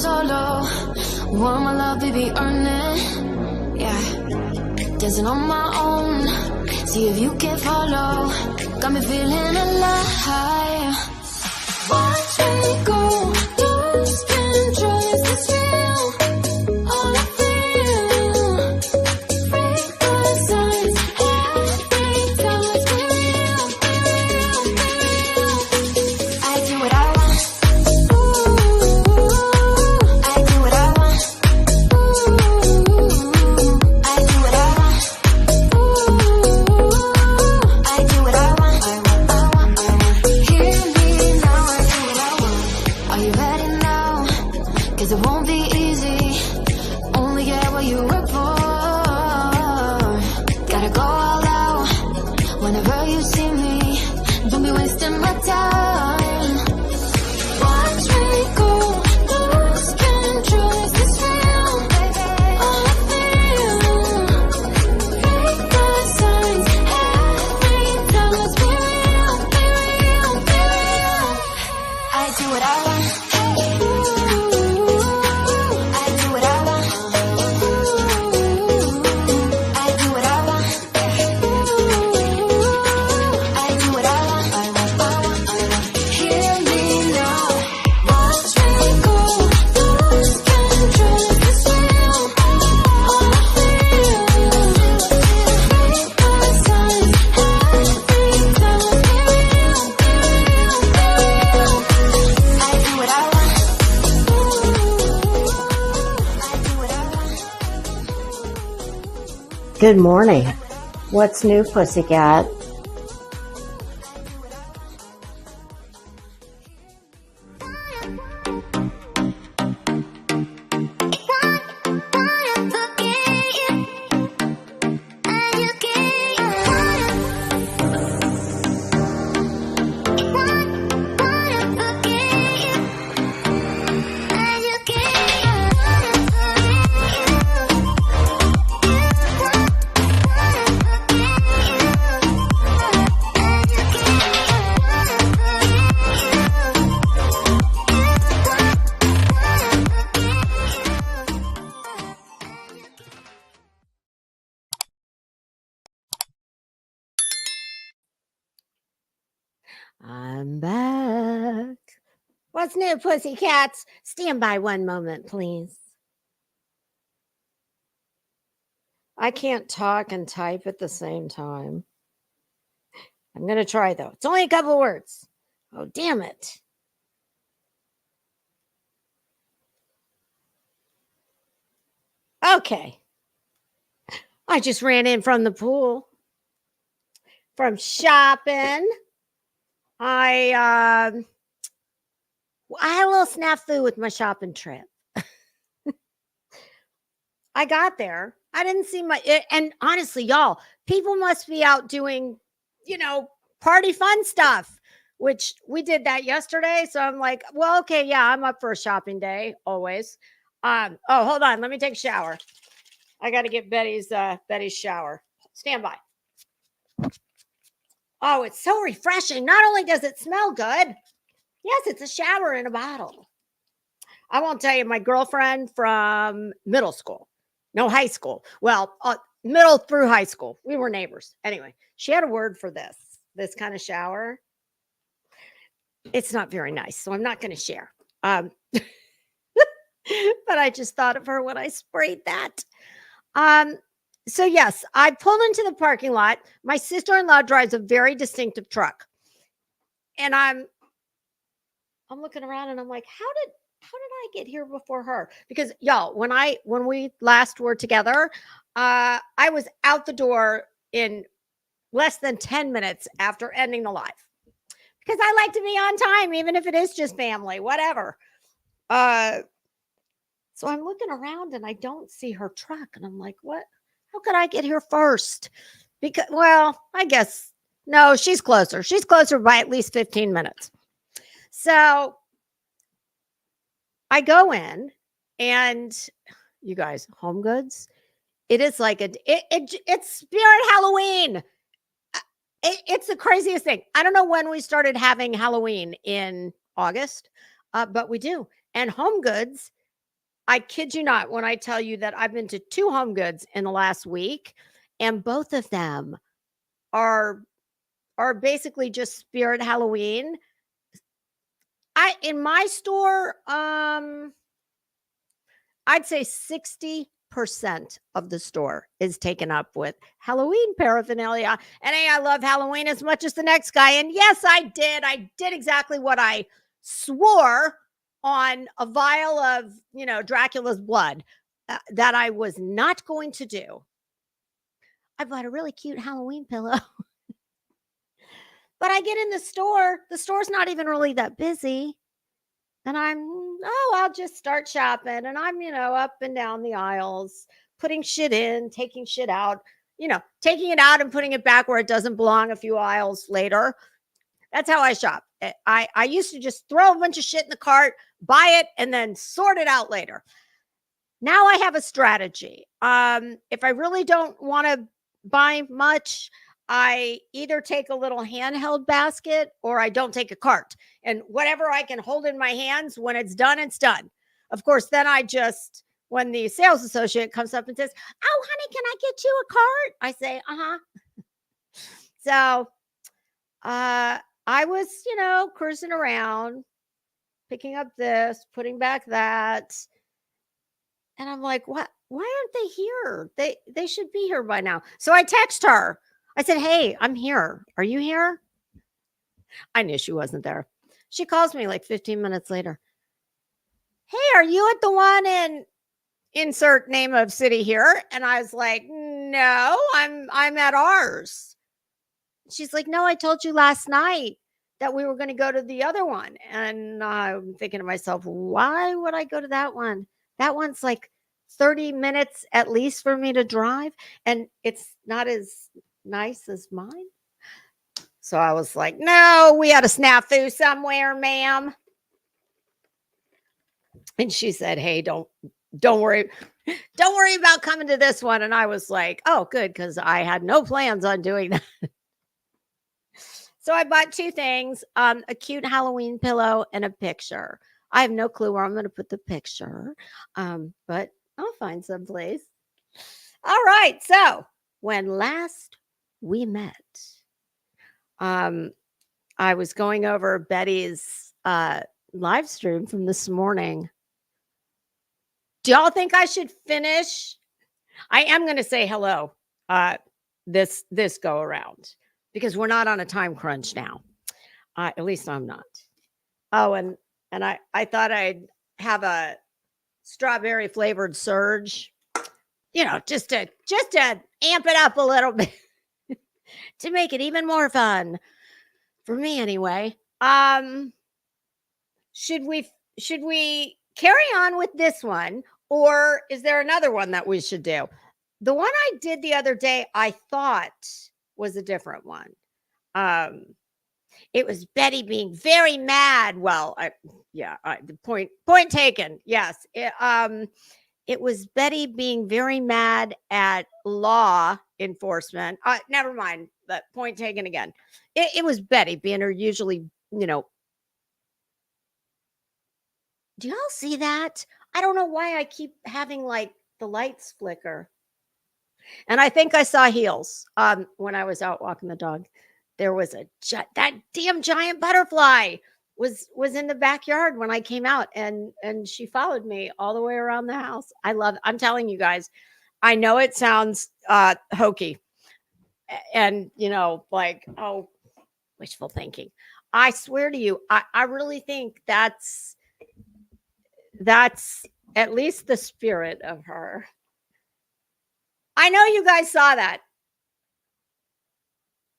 solo. Want my love, baby, earn it. Yeah, dancing on my own. See if you can follow. Got me feeling alive. Watch me go. Lose control. Is this real? All I feel. Break the signs. Every time it's real, real, real. I do what I want. I do what I want. I do what I want. I do what I want. I want. Hear me now. I do what I want. Are you ready now? 'Cause it won't be easy. Only get what you work for. Gotta go all out. Whenever you see me, don't be wasting my time. Watch me go. Lose control. Is this real? All I feel. Break the signs. Every time let's be real, be real, be real. I do what I want. I do what I want. I do what I want. I do what I want. I want. Hear me now. Watch me go. Lose control. Is this real? All I feel. Break the signs. Every time let's be real, be real, be real. I do what I want. I do what I want. Good morning. What's new, pussycat? I'm back. What's new, pussycats? Stand by one moment, please. I can't talk and type at the same time. I'm going to try, though. It's only a couple of words. Oh, damn it. Okay. I just ran in from the pool, from shopping. I had a little snafu with my shopping trip. I got there. I didn't see and honestly, y'all, people must be out doing, party fun stuff, which we did that yesterday. So I'm like, well, okay, yeah, I'm up for a shopping day always. Oh, hold on. Let me take a shower. I got to get Betty's shower. Stand by. Oh, it's so refreshing. Not only does it smell good, yes, it's a shower in a bottle. I won't tell you, my girlfriend from middle school, no, high school. Well, middle through high school. We were neighbors. Anyway, she had a word for this kind of shower. It's not very nice, so I'm not going to share. But I just thought of her when I sprayed that. So yes, I pulled into the parking lot. My sister-in-law drives a very distinctive truck. And I'm looking around and I'm like, how did I get here before her? Because y'all, when we last were together, I was out the door in less than 10 minutes after ending the live. Because I like to be on time, even if it is just family, whatever. So I'm looking around and I don't see her truck. And I'm like, what? How could I get here first? Because, well, I guess, no, she's closer. She's closer by at least 15 minutes. So I go in and you guys, HomeGoods, it is like it's Spirit Halloween. It's the craziest thing. I don't know when we started having Halloween in August, but we do. And HomeGoods I kid you not when I tell you that I've been to 2 HomeGoods in the last week, and both of them are basically just spirit Halloween. In my store, I'd say 60% of the store is taken up with Halloween paraphernalia. And hey, I love Halloween as much as the next guy. And yes, I did. I did exactly what I swore on a vial of, Dracula's blood that I was not going to do. I bought a really cute Halloween pillow. But I get in the store's not even really that busy. And I'll just start shopping. And I'm, up and down the aisles, putting shit in, taking shit out, taking it out and putting it back where it doesn't belong a few aisles later. That's how I shop. I used to just throw a bunch of shit in the cart, buy it, and then sort it out later. Now I have a strategy. If I really don't want to buy much, I either take a little handheld basket or I don't take a cart. And whatever I can hold in my hands, when it's done, it's done. Of course, then when the sales associate comes up and says, "Oh, honey, can I get you a cart?" I say, "Uh-huh." So I was, cruising around, picking up this, putting back that. And I'm like, what? Why aren't they here? They should be here by now. So I text her. I said, "Hey, I'm here. Are you here?" I knew she wasn't there. She calls me like 15 minutes later. "Hey, are you at the one in insert name of city here?" And I was like, "No, I'm at ours." She's like, "No, I told you last night that we were going to go to the other one." And I'm thinking to myself, why would I go to that one? That one's like 30 minutes at least for me to drive, and it's not as nice as mine. So I was like, "No, we had a snafu somewhere, ma'am." And she said, "Hey, don't worry. Don't worry about coming to this one." And I was like, "Oh, good, because I had no plans on doing that." So I bought 2 things, a cute Halloween pillow and a picture. I have no clue where I'm going to put the picture, but I'll find someplace. All right. So when last we met, I was going over Betty's live stream from this morning. Do y'all think I should finish? I am going to say hello this go around, because we're not on a time crunch now. At least I'm not. Oh, and I thought I'd have a strawberry flavored surge, just to amp it up a little bit to make it even more fun for me anyway. Should we carry on with this one, or is there another one that we should do? The one I did the other day, I thought was a different one. It was Betty being very mad. Well, the point taken. Yes. It was Betty being very mad at law enforcement. Never mind. But point taken again. It was Betty being her usually, Do y'all see that? I don't know why I keep having like the lights flicker. And I think I saw heels when I was out walking the dog. There was that damn giant butterfly was in the backyard when I came out, and she followed me all the way around the house. I'm telling you guys, I know it sounds hokey and like, oh, wishful thinking. I swear to you, I really think that's at least the spirit of her. I know you guys saw that.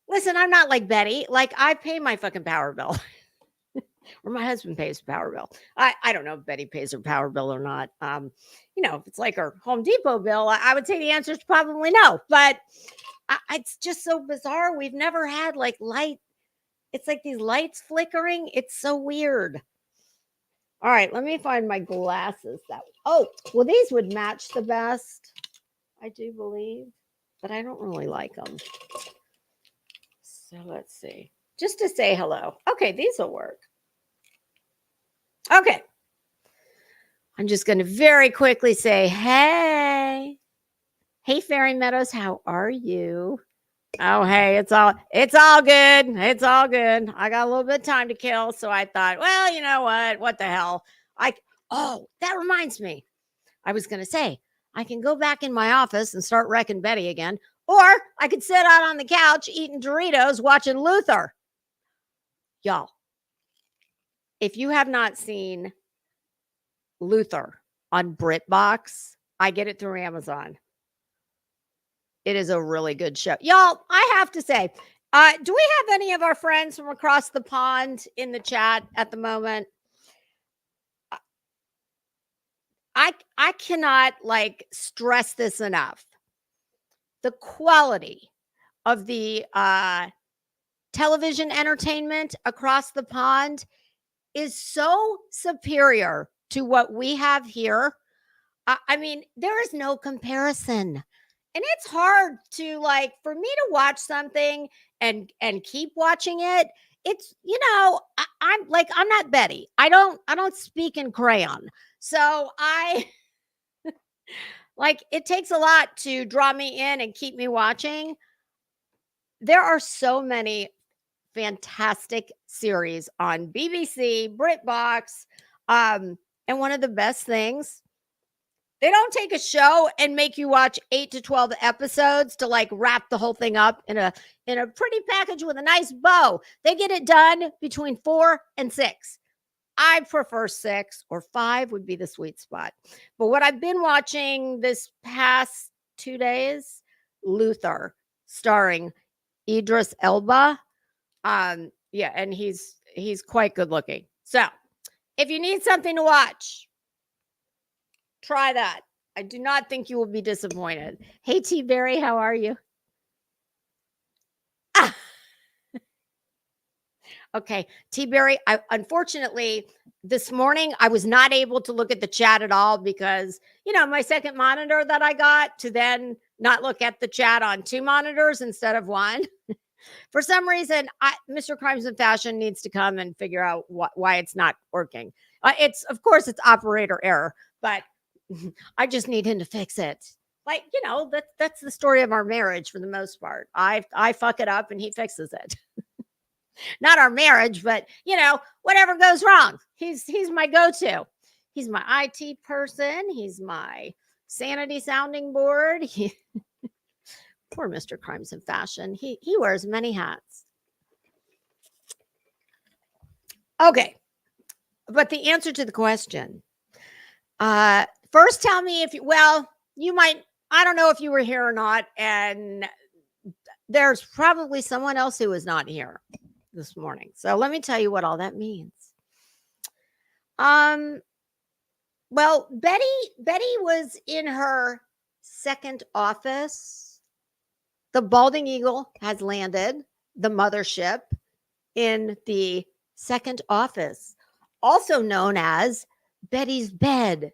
Listen, I'm not like Betty. Like, I pay my fucking power bill. Or my husband pays power bill. I don't know if Betty pays her power bill or not. If it's like her Home Depot bill, I would say the answer is probably no. But it's just so bizarre. We've never had like light. It's like these lights flickering. It's so weird. All right, let me find my glasses. Well, these would match the best, I do believe, but I don't really like them. So let's see. Just to say hello. Okay, these will work. Okay. I'm just going to very quickly say, hey, Fairy Meadows, how are you? Oh, hey, it's all good. It's all good. I got a little bit of time to kill, so I thought, well, you know what? What the hell? That reminds me. I was going to say, I can go back in my office and start wrecking Betty again, or I could sit out on the couch eating Doritos watching Luther. Y'all, if you have not seen Luther on BritBox, I get it through Amazon. It is a really good show. Y'all, I have to say, do we have any of our friends from across the pond in the chat at the moment? I cannot stress this enough. The quality of the television entertainment across the pond is so superior to what we have here. I mean, there is no comparison. And it's hard to for me to watch something and keep watching it. It's, I'm not Betty. I don't speak in crayon. So it takes a lot to draw me in and keep me watching. There are so many fantastic series on BBC, BritBox. And one of the best things, they don't take a show and make you watch 8 to 12 episodes to wrap the whole thing up in a pretty package with a nice bow. They get it done between 4 and 6. I prefer 6 or 5 would be the sweet spot. But what I've been watching this past 2 days, Luther, starring Idris Elba. Yeah, and he's quite good looking. So if you need something to watch, try that. I do not think you will be disappointed. Hey, T. Berry, how are you? Okay, T. Berry, unfortunately, this morning I was not able to look at the chat at all because, my second monitor that I got to then not look at the chat on 2 monitors instead of 1. For some reason, Mr. Crimes and Fashion needs to come and figure out why it's not working. Of course, it's operator error, but I just need him to fix it. That's the story of our marriage for the most part. I fuck it up and he fixes it. Not our marriage, but whatever goes wrong, he's my go-to. He's my IT person. He's my sanity sounding board. Poor Mr. Crimes and Fashion. He wears many hats. Okay, but the answer to the question. First, tell me if you might. I don't know if you were here or not, and there's probably someone else who was not here this morning. So let me tell you what all that means. Well, Betty was in her second office. The Balding Eagle has landed, the mothership, in the second office, also known as Betty's bed.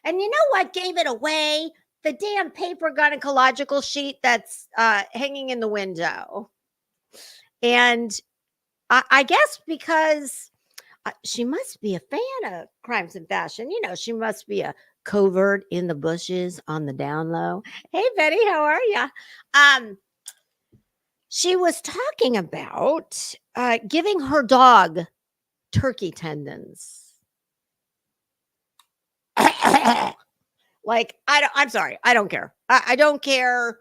And you know what gave it away? The damn paper gynecological sheet that's hanging in the window. And I guess because she must be a fan of Crimes and Fashion. She must be a covert in the bushes on the down low. Hey, Betty, how are you? She was talking about giving her dog turkey tendons. I'm sorry. I don't care. I don't care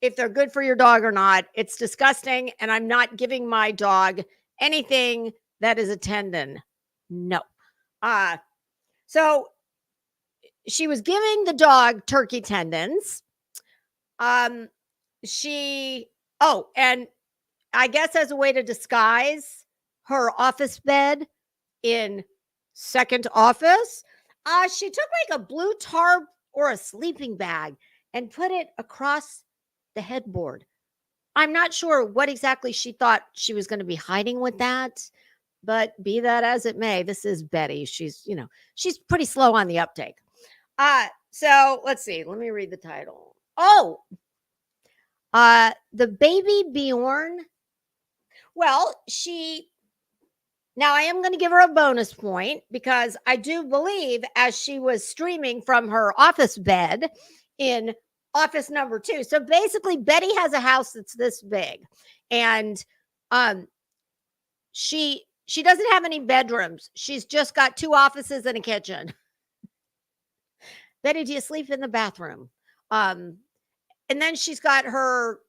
if they're good for your dog or not. It's disgusting. And I'm not giving my dog anything that is a tendon. No. So she was giving the dog turkey tendons. And I guess as a way to disguise her office bed in second office, she took a blue tarp or a sleeping bag and put it across the headboard. I'm not sure what exactly she thought she was going to be hiding with that, but be that as it may, this is Betty. She's pretty slow on the uptake. So let's see. Let me read the title. The baby Bjorn. Well, she Now, I am going to give her a bonus point because I do believe as she was streaming from her office bed in office number 2. So basically, Betty has a house that's this big, and she doesn't have any bedrooms. She's just got 2 offices and a kitchen. Betty, do you sleep in the bathroom? And then she's got her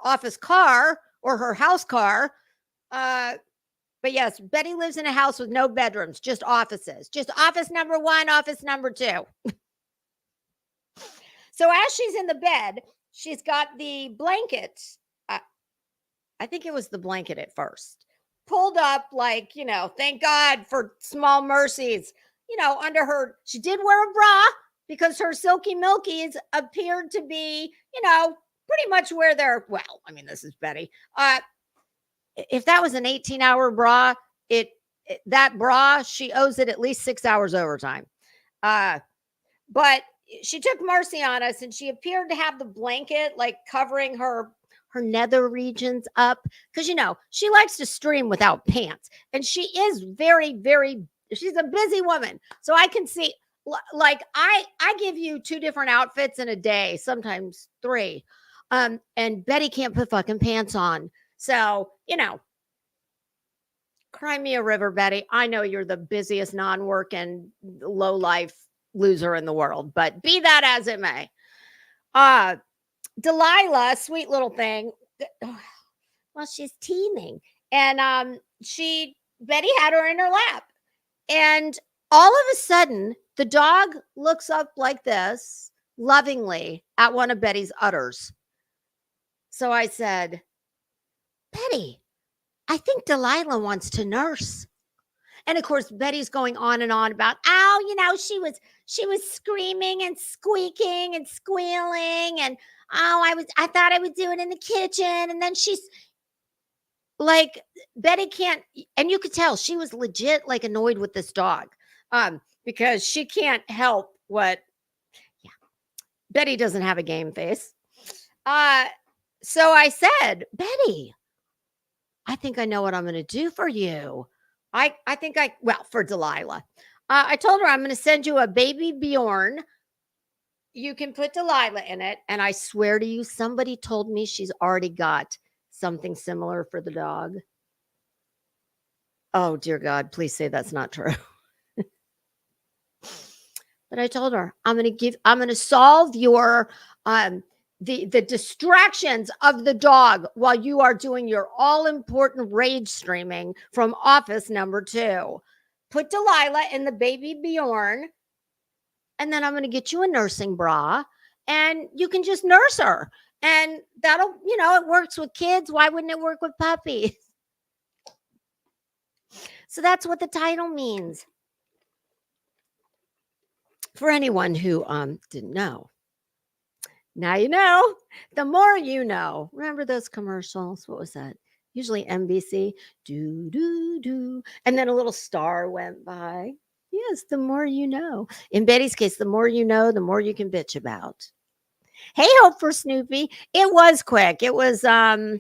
office car or her house car. But yes, Betty lives in a house with no bedrooms, just offices, just office number 1, office number 2. So as she's in the bed, she's got the blanket. I think it was the blanket at first, pulled up like, thank God for small mercies, under her. She did wear a bra because her silky milkies appeared to be, pretty much where they're, well, I mean, this is Betty. If that was an 18-hour bra, that bra, she owes it at least 6 hours overtime. But she took mercy on us, and she appeared to have the blanket like covering her nether regions up because she likes to stream without pants, and she is very, very. She's a busy woman, so I can see. Like I give you 2 different outfits in a day, sometimes 3, and Betty can't put fucking pants on. So, cry me a river, Betty. I know you're the busiest non-working, low-life loser in the world, but be that as it may. Delilah, sweet little thing. Well, she's teething. And Betty had her in her lap. And all of a sudden, the dog looks up like this, lovingly, at one of Betty's udders. So I said, Betty, I think Delilah wants to nurse. And of course, Betty's going on and on about, she was screaming and squeaking and squealing. And I thought I would do it in the kitchen. And then she's like, Betty can't, and you could tell she was legit like annoyed with this dog. Because she can't help Betty doesn't have a game face. So I said, Betty, I think I know what I'm going to do for you. For Delilah. I told her I'm going to send you a baby Bjorn. You can put Delilah in it. And I swear to you, somebody told me she's already got something similar for the dog. Oh, dear God, please say that's not true. But I told her, I'm going to solve your, the distractions of the dog while you are doing your all important rage streaming from office number 2. Put Delilah in the baby Bjorn, and then I'm going to get you a nursing bra, and you can just nurse her. And that'll, it works with kids. Why wouldn't it work with puppies? So that's what the title means. For anyone who didn't know. Now you know. The more you know. Remember those commercials? What was that? Usually NBC. Do, do, do. And then a little star went by. Yes, the more you know. In Betty's case, the more you know, the more you can bitch about. Hey, hope for Snoopy. It was quick. It was, I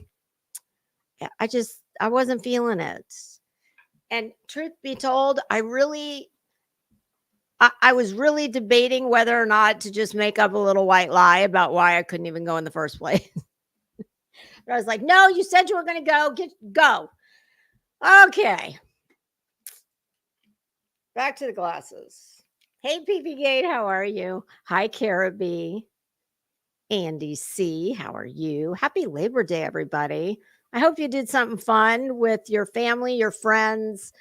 wasn't feeling it. And truth be told, I was really debating whether or not to just make up a little white lie about why I couldn't even go in the first place. But I was like, no, you said you were going to go. Okay. Back to the glasses. Hey, PP Gate, how are you? Hi, Caribbean. Andy C, how are you? Happy Labor Day, everybody. I hope you did something fun with your family, your friends,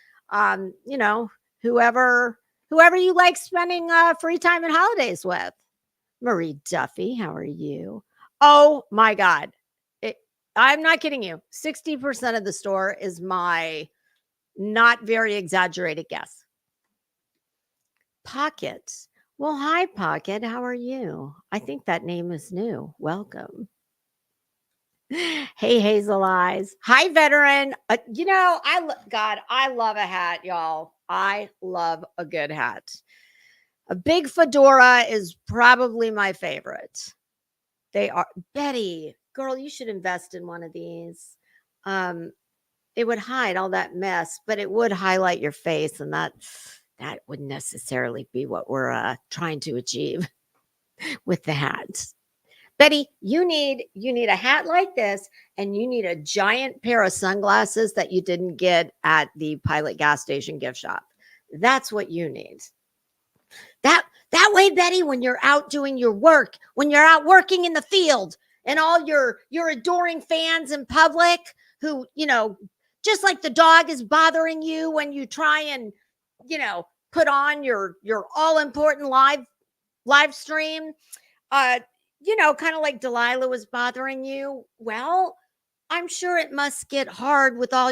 whoever you like spending free time and holidays with. Marie Duffy, how are you? Oh my God. I'm not kidding you. 60% of the store is my not very exaggerated guess. Pocket. Well, hi, Pocket. How are you? I think that name is new. Welcome. Hey, Hazel Eyes. Hi, Veteran. I love a hat, y'all. I love a good hat. A big fedora is probably my favorite. They are. Betty, girl, you should invest in one of these. it would hide all that mess, but it would highlight your face, and that wouldn't necessarily be what we're trying to achieve with the hats. Betty, you need a hat like this, and you need a giant pair of sunglasses that you didn't get at the Pilot gas station gift shop. That's what you need. That way, Betty, when you're out doing your work, when you're out working in the field, and all your adoring fans in public who, just like the dog is bothering you when you try and, put on your all important live stream, kind of like Delilah was bothering you. Well, I'm sure it must get hard with all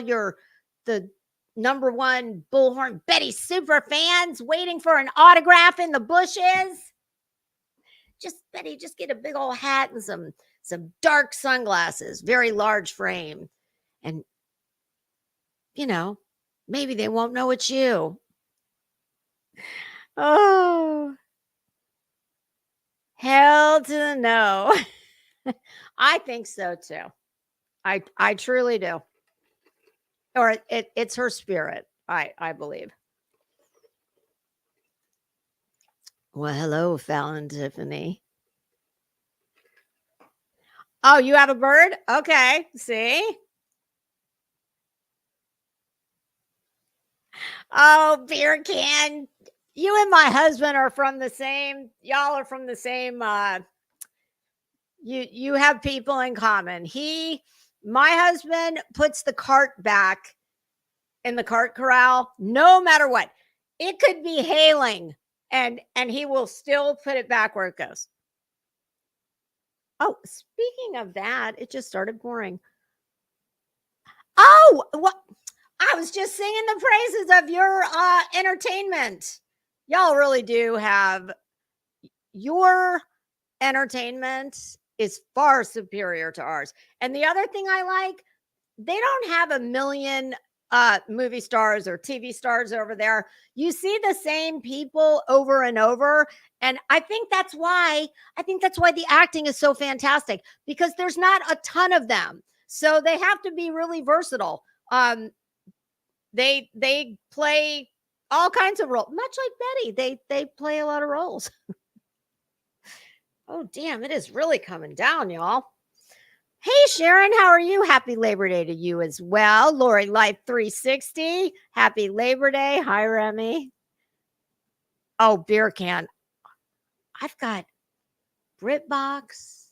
the number one Bullhorn Betty super fans waiting for an autograph in the bushes. Betty, just get a big old hat and some dark sunglasses, very large frame. And, maybe they won't know it's you. Oh, hell to the no. I think so too. I truly do. Or it's her spirit, I believe. Well, hello, Fallon Tiffany. Oh, you have a bird? Okay, see? Oh, beer can. You and my husband are from the same, y'all are from the same, you have people in common. My husband puts the cart back in the cart corral, no matter what. It could be hailing, and he will still put it back where it goes. Oh, speaking of that, it just started pouring. Oh, what? I was just singing the praises of your entertainment. Y'all really do have, your entertainment is far superior to ours. And the other thing I like, they don't have a million movie stars or TV stars over there. You see the same people over and over. And I think that's why the acting is so fantastic, because there's not a ton of them. So they have to be really versatile. They play all kinds of roles, much like Betty. They play a lot of roles. Oh, damn, it is really coming down, y'all. Hey, Sharon, how are you? Happy Labor Day to you as well. Lori Life 360, happy Labor Day. Hi, Remy. Oh, beer can. I've got BritBox,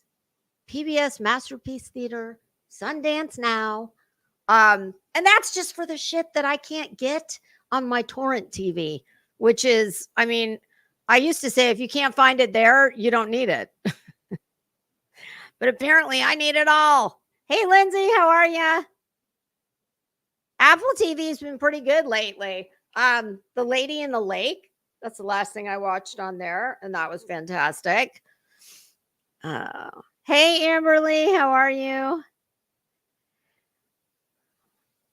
PBS Masterpiece Theater, Sundance Now. And that's just for the shit that I can't get on my torrent TV, which is, I used to say, if you can't find it there, you don't need it. But apparently I need it all. Hey, Lindsay, how are you? Apple TV has been pretty good lately. The Lady in the Lake, that's the last thing I watched on there, and that was fantastic. Hey, Amberly, how are you?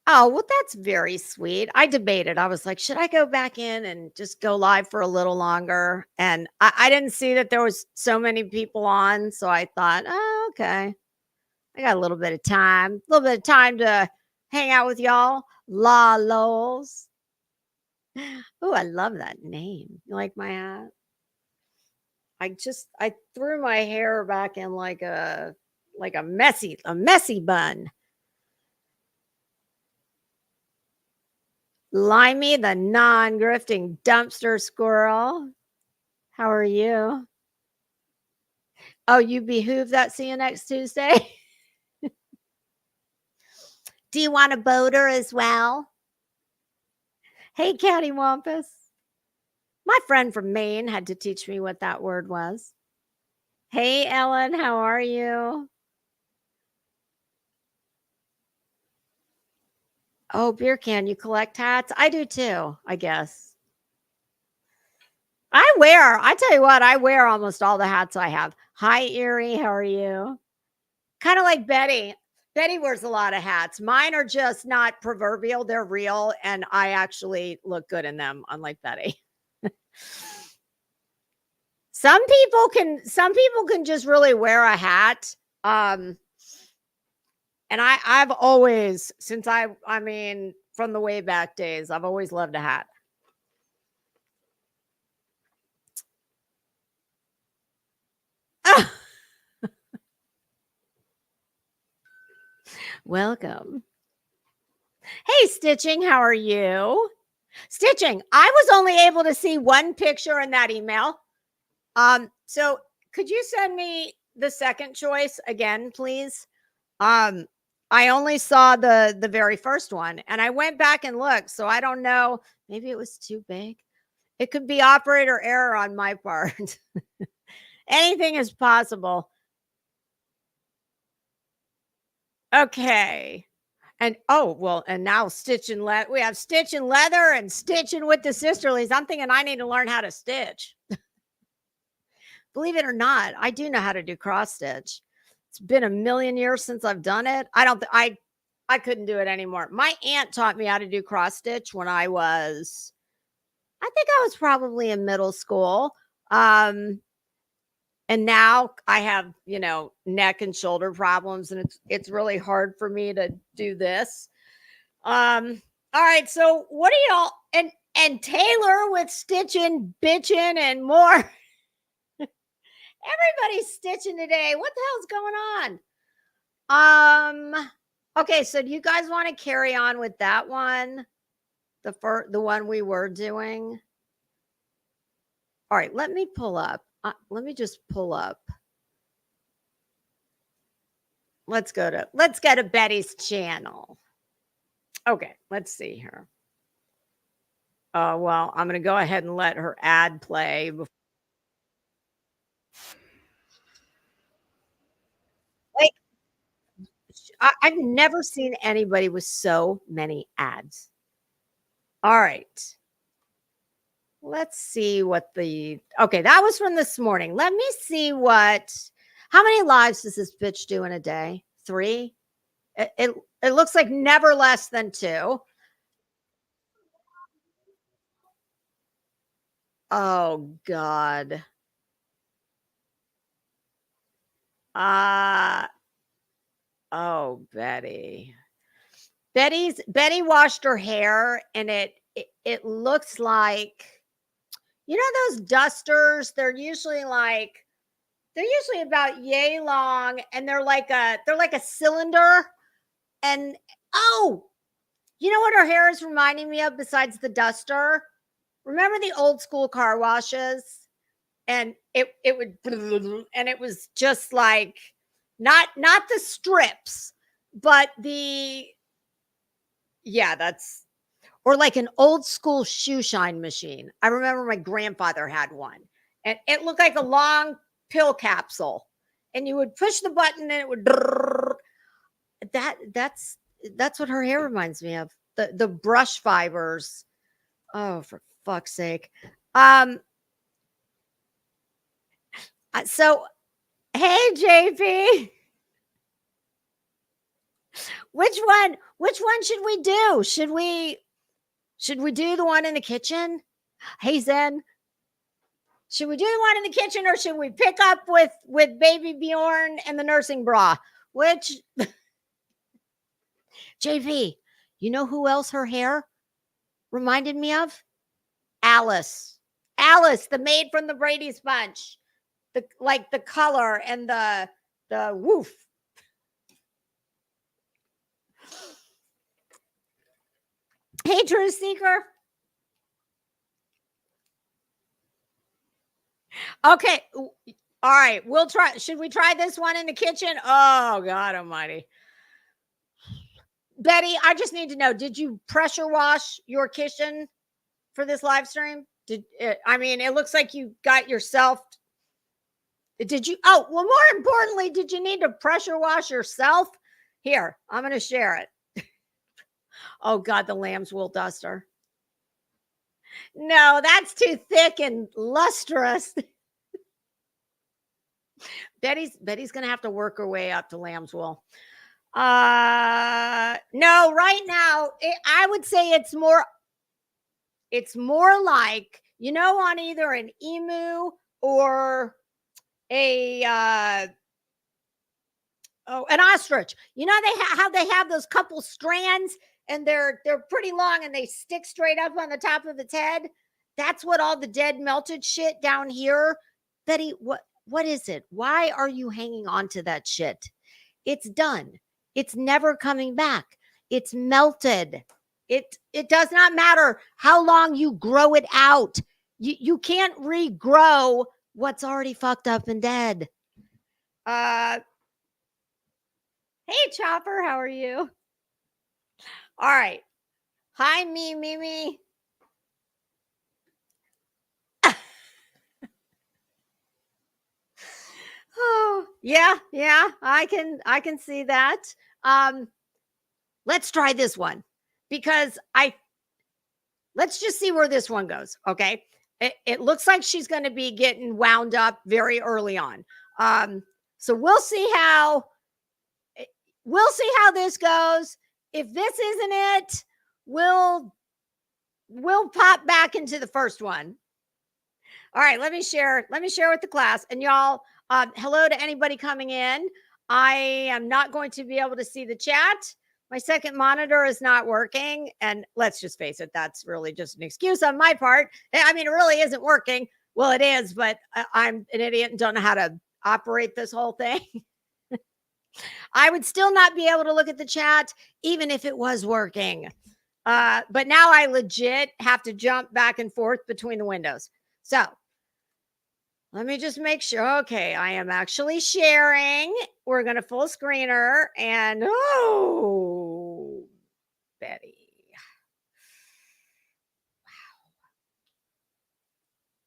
Oh, well, that's very sweet. I debated. I was like, should I go back in and just go live for a little longer? And I didn't see that there was so many people on. So I thought, oh, okay. I got a little bit of time to hang out with y'all. La Lols. Oh, I love that name. You like my hat? I threw my hair back in like a messy bun. Limey, the non-grifting dumpster squirrel. How are you? Oh, you behoove that. See you next Tuesday. Do you want a boater as well? Hey, cattywampus. My friend from Maine had to teach me what that word was. Hey, Ellen, how are you? Oh, beer can, you collect hats? I do too, I guess. I tell you what, I wear almost all the hats I have. Hi, Erie, how are you? Kind of like Betty. Betty wears a lot of hats. Mine are just not proverbial, they're real, and I actually look good in them, unlike Betty. Some people can just really wear a hat. And And I've always, since I mean, from the way back days, I've always loved a hat. Welcome. Hey, Stitching, how are you? Stitching, I was only able to see one picture in that email. So could you send me the second choice again, please? I only saw the very first one, and I went back and looked, so I don't know. Maybe it was too big. It could be operator error on my part. Anything is possible. Okay. And and now stitching leather. We have stitching leather and stitching with the sisterlies. I'm thinking I need to learn how to stitch. Believe it or not, I do know how to do cross stitch. It's been a million years since I've done it. I couldn't do it anymore. My aunt taught me how to do cross stitch when I think I was probably in middle school. And now I have, neck and shoulder problems, and it's really hard for me to do this. All right, so what do y'all and Taylor with stitching, bitching, and more. Everybody's stitching today. What the hell's going on? Okay, so do you guys want to carry on with that one? The one we were doing. All right, let me pull up. Let me just pull up. Let's go to Betty's channel. Okay, let's see here. Oh, well, I'm going to go ahead and let her ad play. Like, I've never seen anybody with so many ads. All right. Let's see what okay, that was from this morning. Let me see how many lives does this bitch do in a day? 3? It looks like never less than 2. Oh God. Oh, Betty. Betty washed her hair, and it looks like, those dusters, they're usually about yay long, and they're like a cylinder. And you know what her hair is reminding me of besides the duster? Remember the old school car washes? And it would, and it was just like not the strips, but or like an old school shoe shine machine. I remember my grandfather had one, and it looked like a long pill capsule, and you would push the button and it would. That's what her hair reminds me of. The brush fibers. Oh, for fuck's sake. So, hey, JP. Which one should we do? Should we do the one in the kitchen? Hey, Zen. Should we do the one in the kitchen, or should we pick up with baby Bjorn and the nursing bra? Which JP, you know who else her hair reminded me of? Alice. Alice, the maid from the Brady's Bunch. The color and the woof. Hey, True Seeker. Okay. All right. We'll try. Should we try this one in the kitchen? Oh, God almighty. Betty, I just need to know, did you pressure wash your kitchen for this live stream? It looks like you got yourself. Did you? Oh, well, more importantly, did you need to pressure wash yourself? Here, I'm going to share it. Oh, God, the lamb's wool duster. No, that's too thick and lustrous. Betty's going to have to work her way up to lamb's wool. No, right now, I would say it's more like, on either an emu or a Oh, an ostrich. You know how they have those couple strands and they're pretty long and they stick straight up on the top of its head. That's what all the dead melted shit down here. Betty, what is it? Why are you hanging on to that shit? It's done. It's never coming back. It's melted. It does not matter how long you grow it out. You can't regrow what's already fucked up and dead. Hey Chopper, how are you? All right. Hi, Mimi. Oh, yeah, I can see that. Let's try this one because let's just see where this one goes. Okay. It looks like she's going to be getting wound up very early on. So we'll see how this goes. If this isn't it, we'll pop back into the first one. All right, let me share with the class. And y'all, hello to anybody coming in. I am not going to be able to see the chat. My second monitor is not working. And let's just face it, that's really just an excuse on my part. I mean, it really isn't working. Well, it is, but I'm an idiot and don't know how to operate this whole thing. I would still not be able to look at the chat, even if it was working. But now I legit have to jump back and forth between the windows. So let me just make sure. Okay, I am actually sharing. We're going to full screen her. And oh, Betty.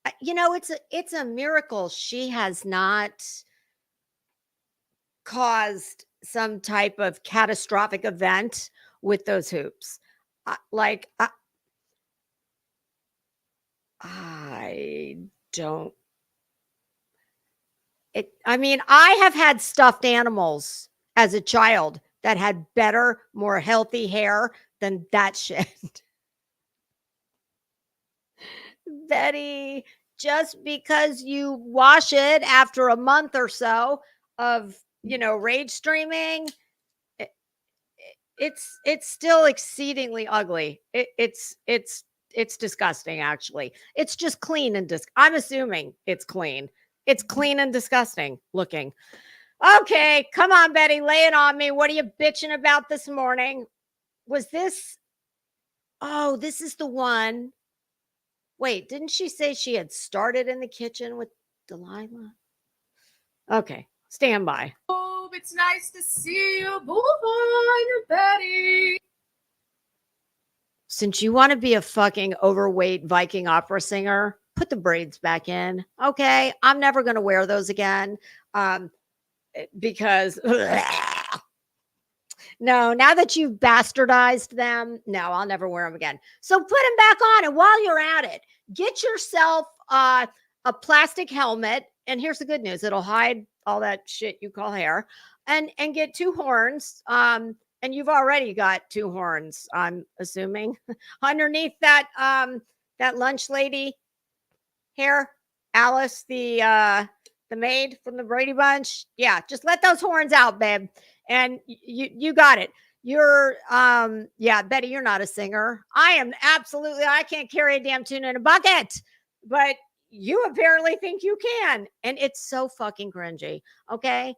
Wow. You know, it's a miracle she has not caused some type of catastrophic event with those hoops. I don't. I mean, I have had stuffed animals as a child that had better, more healthy hair than that shit. Betty, just because you wash it after a month or so of, rage streaming, it's still exceedingly ugly. It's disgusting, actually. It's just clean and I'm assuming it's clean. It's clean and disgusting looking. Okay, come on, Betty, lay it on me. What are you bitching about this morning? Was this? Oh, this is the one. Wait, didn't she say she had started in the kitchen with Delilah? Okay, stand by. Oh, it's nice to see you, Boulevard, Betty. Since you want to be a fucking overweight Viking opera singer, put the braids back in. Okay, I'm never going to wear those again because no, now that you've bastardized them, no, I'll never wear them again. So put them back on. And while you're at it, get yourself a plastic helmet. And here's the good news. It'll hide all that shit you call hair and get two horns. And you've already got two horns, I'm assuming, underneath that lunch lady hair, Alice, the maid from the Brady Bunch. Yeah, just let those horns out, babe. And you got it. You're Betty, you're not a singer. I can't carry a damn tune in a bucket, but you apparently think you can. And it's so fucking cringy. Okay.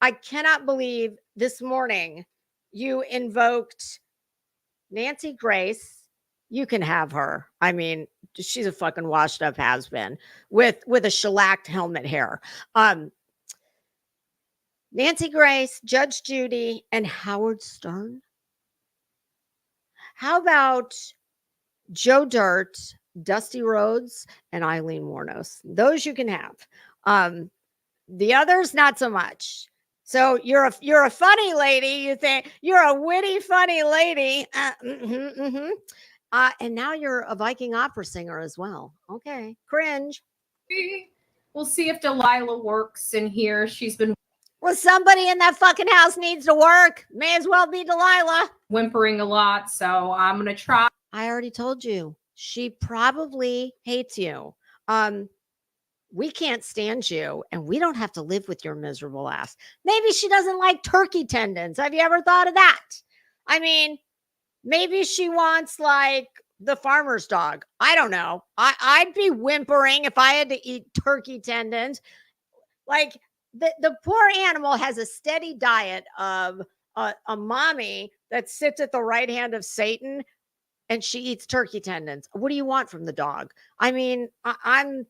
I cannot believe this morning you invoked Nancy Grace. You can have her. I mean, she's a fucking washed up has-been with a shellacked helmet hair. Nancy Grace, Judge Judy, and Howard Stern. How about Joe Dirt, Dusty Rhodes, and Eileen Wuornos? Those you can have. The others, not so much. So you're a funny lady. You think you're a witty, funny lady. And now you're a Viking opera singer as well. Okay, cringe. We'll see if Delilah works in here. She's been. Well, somebody in that fucking house needs to work. May as well be Delilah. Whimpering a lot, so I'm going to try. I already told you. She probably hates you. we can't stand you and we don't have to live with your miserable ass. Maybe she doesn't like turkey tendons. Have you ever thought of that? I mean, maybe she wants like the farmer's dog. I don't know. I'd be whimpering if I had to eat turkey tendons. Like the poor animal has a steady diet of a mommy that sits at the right hand of Satan and she eats turkey tendons. What do you want from the dog? I mean, I'm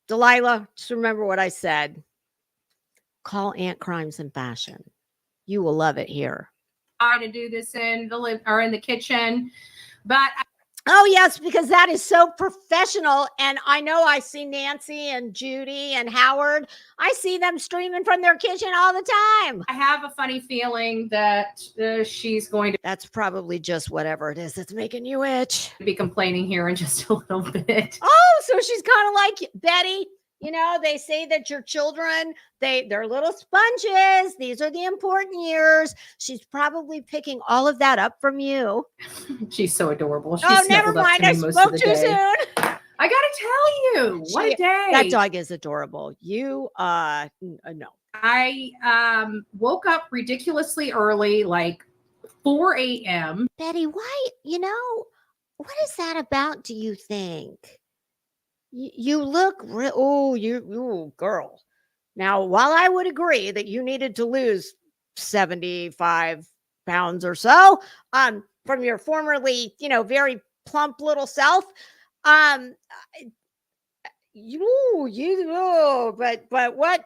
Delilah. Just remember what I said. Call Ant Crimes in Fashion. You will love it here. To do this in the kitchen, but oh yes, because that is so professional. And I know I see Nancy and Judy and Howard. I see them streaming from their kitchen all the time. I have a funny feeling that she's going to. That's probably just whatever it is that's making you itch. Be complaining here in just a little bit. Oh, so she's kind of like Betty. You know, they say that your children, they're little sponges. These are the important years. She's probably picking all of that up from you. She's so adorable. Oh, never mind. I spoke too soon. I gotta tell you, what a day. That dog is adorable. You, no. I woke up ridiculously early, like 4 a.m. Betty, why, what is that about, do you think? You look girl. Now, while I would agree that you needed to lose 75 pounds or so from your formerly, very plump little self, but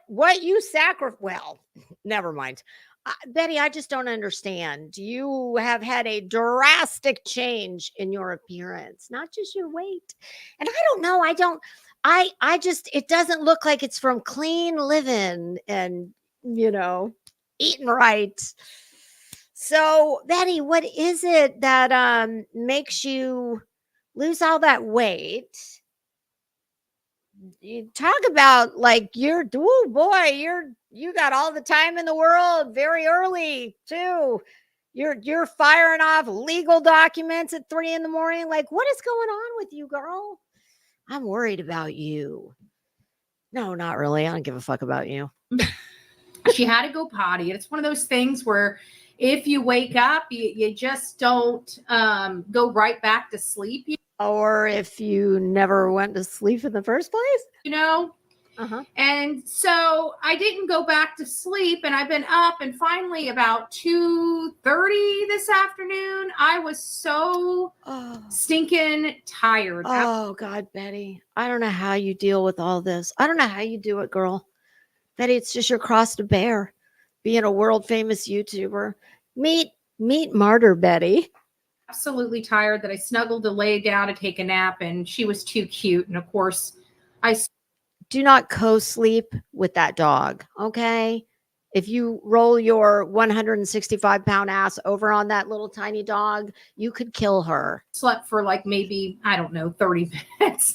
what you sacrifice, well, never mind. Betty, I just don't understand. You have had a drastic change in your appearance, not just your weight. And I don't know. I just, it doesn't look like it's from clean living and, eating right. So, Betty, what is it that makes you lose all that weight? You talk about like you got all the time in the world very early too. You're firing off legal documents at 3 a.m. Like, what is going on with you, girl? I'm worried about you. No, not really. I don't give a fuck about you. She had to go potty. It's one of those things where if you wake up, you just don't go right back to sleep. Or if you never went to sleep in the first place, And so I didn't go back to sleep, and I've been up, and finally about 2:30 this afternoon, I was so stinking tired. Oh God, Betty, I don't know how you deal with all this. I don't know how you do it, girl. Betty, it's just your cross to bear, being a world famous YouTuber. Meet martyr Betty. Absolutely tired that I snuggled to lay down to take a nap, and she was too cute. And of course, I do not co-sleep with that dog. Okay. If you roll your 165-pound ass over on that little tiny dog, you could kill her. Slept for like maybe, I don't know, 30 minutes.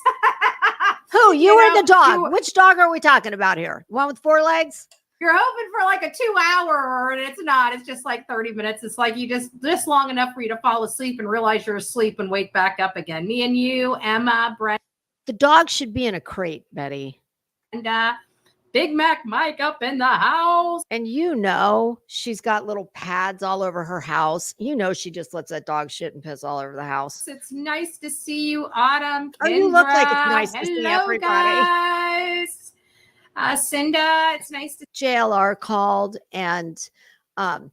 Who? You or the dog? Which dog are we talking about here? One with 4 legs? You're hoping for like a 2-hour, and it's not. It's just like 30 minutes. It's like you just long enough for you to fall asleep and realize you're asleep and wake back up again. Me and you, Emma, Brent. The dog should be in a crate, Betty. And Big Mac Mike up in the house. And she's got little pads all over her house. She just lets that dog shit and piss all over the house. It's nice to see you, Autumn. Oh, you look like it's nice to see everybody. Guys. Cinda, it's nice to. JLR called and kind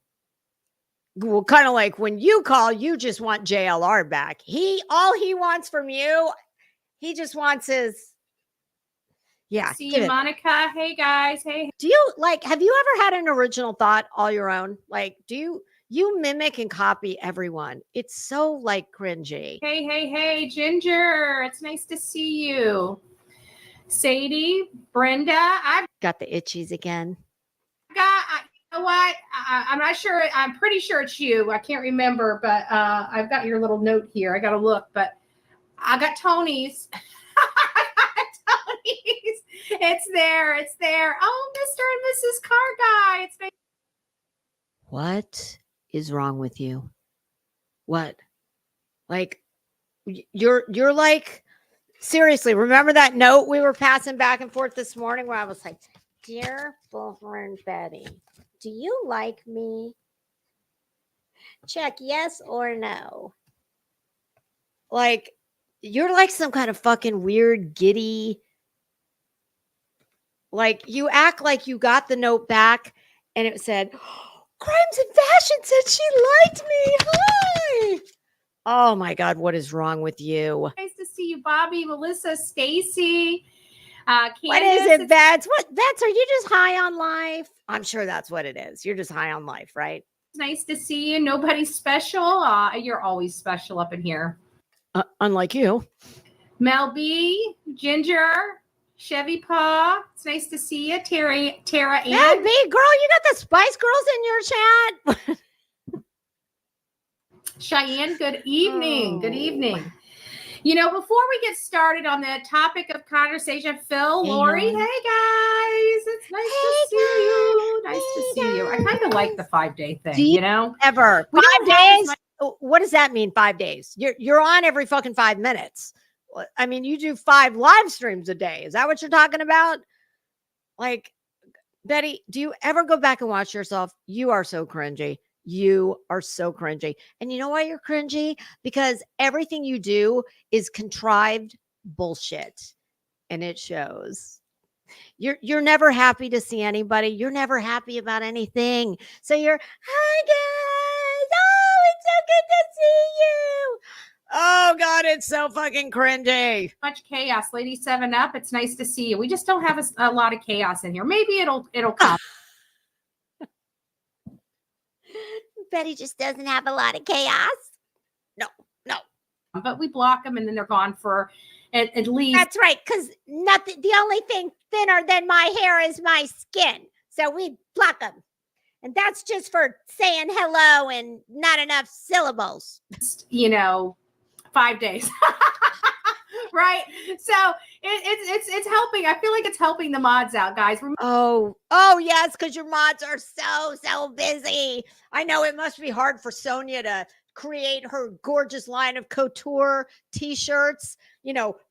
of like when you call, you just want JLR back. All he wants from you, he just wants his. Yeah. See you, Monica. Hey guys. Hey. Do you have you ever had an original thought all your own? Like, do you mimic and copy everyone? It's so like cringy. Hey, Ginger. It's nice to see you. Sadie, Brenda, I've got the itchies again. You know what? I'm not sure. I'm pretty sure it's you. I can't remember, but I've got your little note here. I got to look, but I got Tony's. Tony's. It's there. Oh, Mr. and Mrs. Car Guy. It's nice. What is wrong with you? What? Like, you're like Seriously, remember that note we were passing back and forth this morning where I was like, "Dear Bjorn Betty, do you like me? Check yes or no." Like, you're like some kind of fucking weird, giddy. Like, you act like you got the note back and it said, "Crimes and Fashion said she liked me. Hi." Oh my God, what is wrong with you? Nice to see you, Bobby, Melissa, Stacy, What is Candace. it, Vets? What, Vets, are you just high on life? I'm sure that's what it is. You're just high on life, right? It's nice to see you. Nobody's special. You're always special up in here. Unlike you. Mel B, Ginger, Chevy Paw. It's nice to see you. Tara Ann. Mel B, girl, you got the Spice Girls in your chat. Cheyenne, good evening. Good Oh. evening. You know, before we get started on the topic of conversation, Phil, Hey, Lori, hon. hey guys, it's nice to see you. Nice to see you. I kind of like the 5-day thing, Do you know? Ever. We 5 don't have as days? What does that mean, 5 days? You're on every fucking 5 minutes. I mean, you do 5 live streams a day. Is that what you're talking about? Like, Betty, do you ever go back and watch yourself? You are so cringy. You are so cringy. And you know why you're cringy? Because everything you do is contrived bullshit. And it shows. You're never happy to see anybody. You're never happy about anything. So you're, "Hi guys. Oh, it's so good to see you." Oh God, it's so fucking cringy. much chaos. Lady 7 Up, it's nice to see you. We just don't have a lot of chaos in here. Maybe it'll come. Betty just doesn't have a lot of chaos. No. But we block them and then they're gone for at least. That's right, because nothing. The only thing thinner than my hair is my skin, so we block them, and that's just for saying hello and not enough syllables. 5 days. Right. So it's helping. I feel like it's helping the mods out, guys. Oh yes, because your mods are so busy. I know it must be hard for Sonia to create her gorgeous line of couture t-shirts,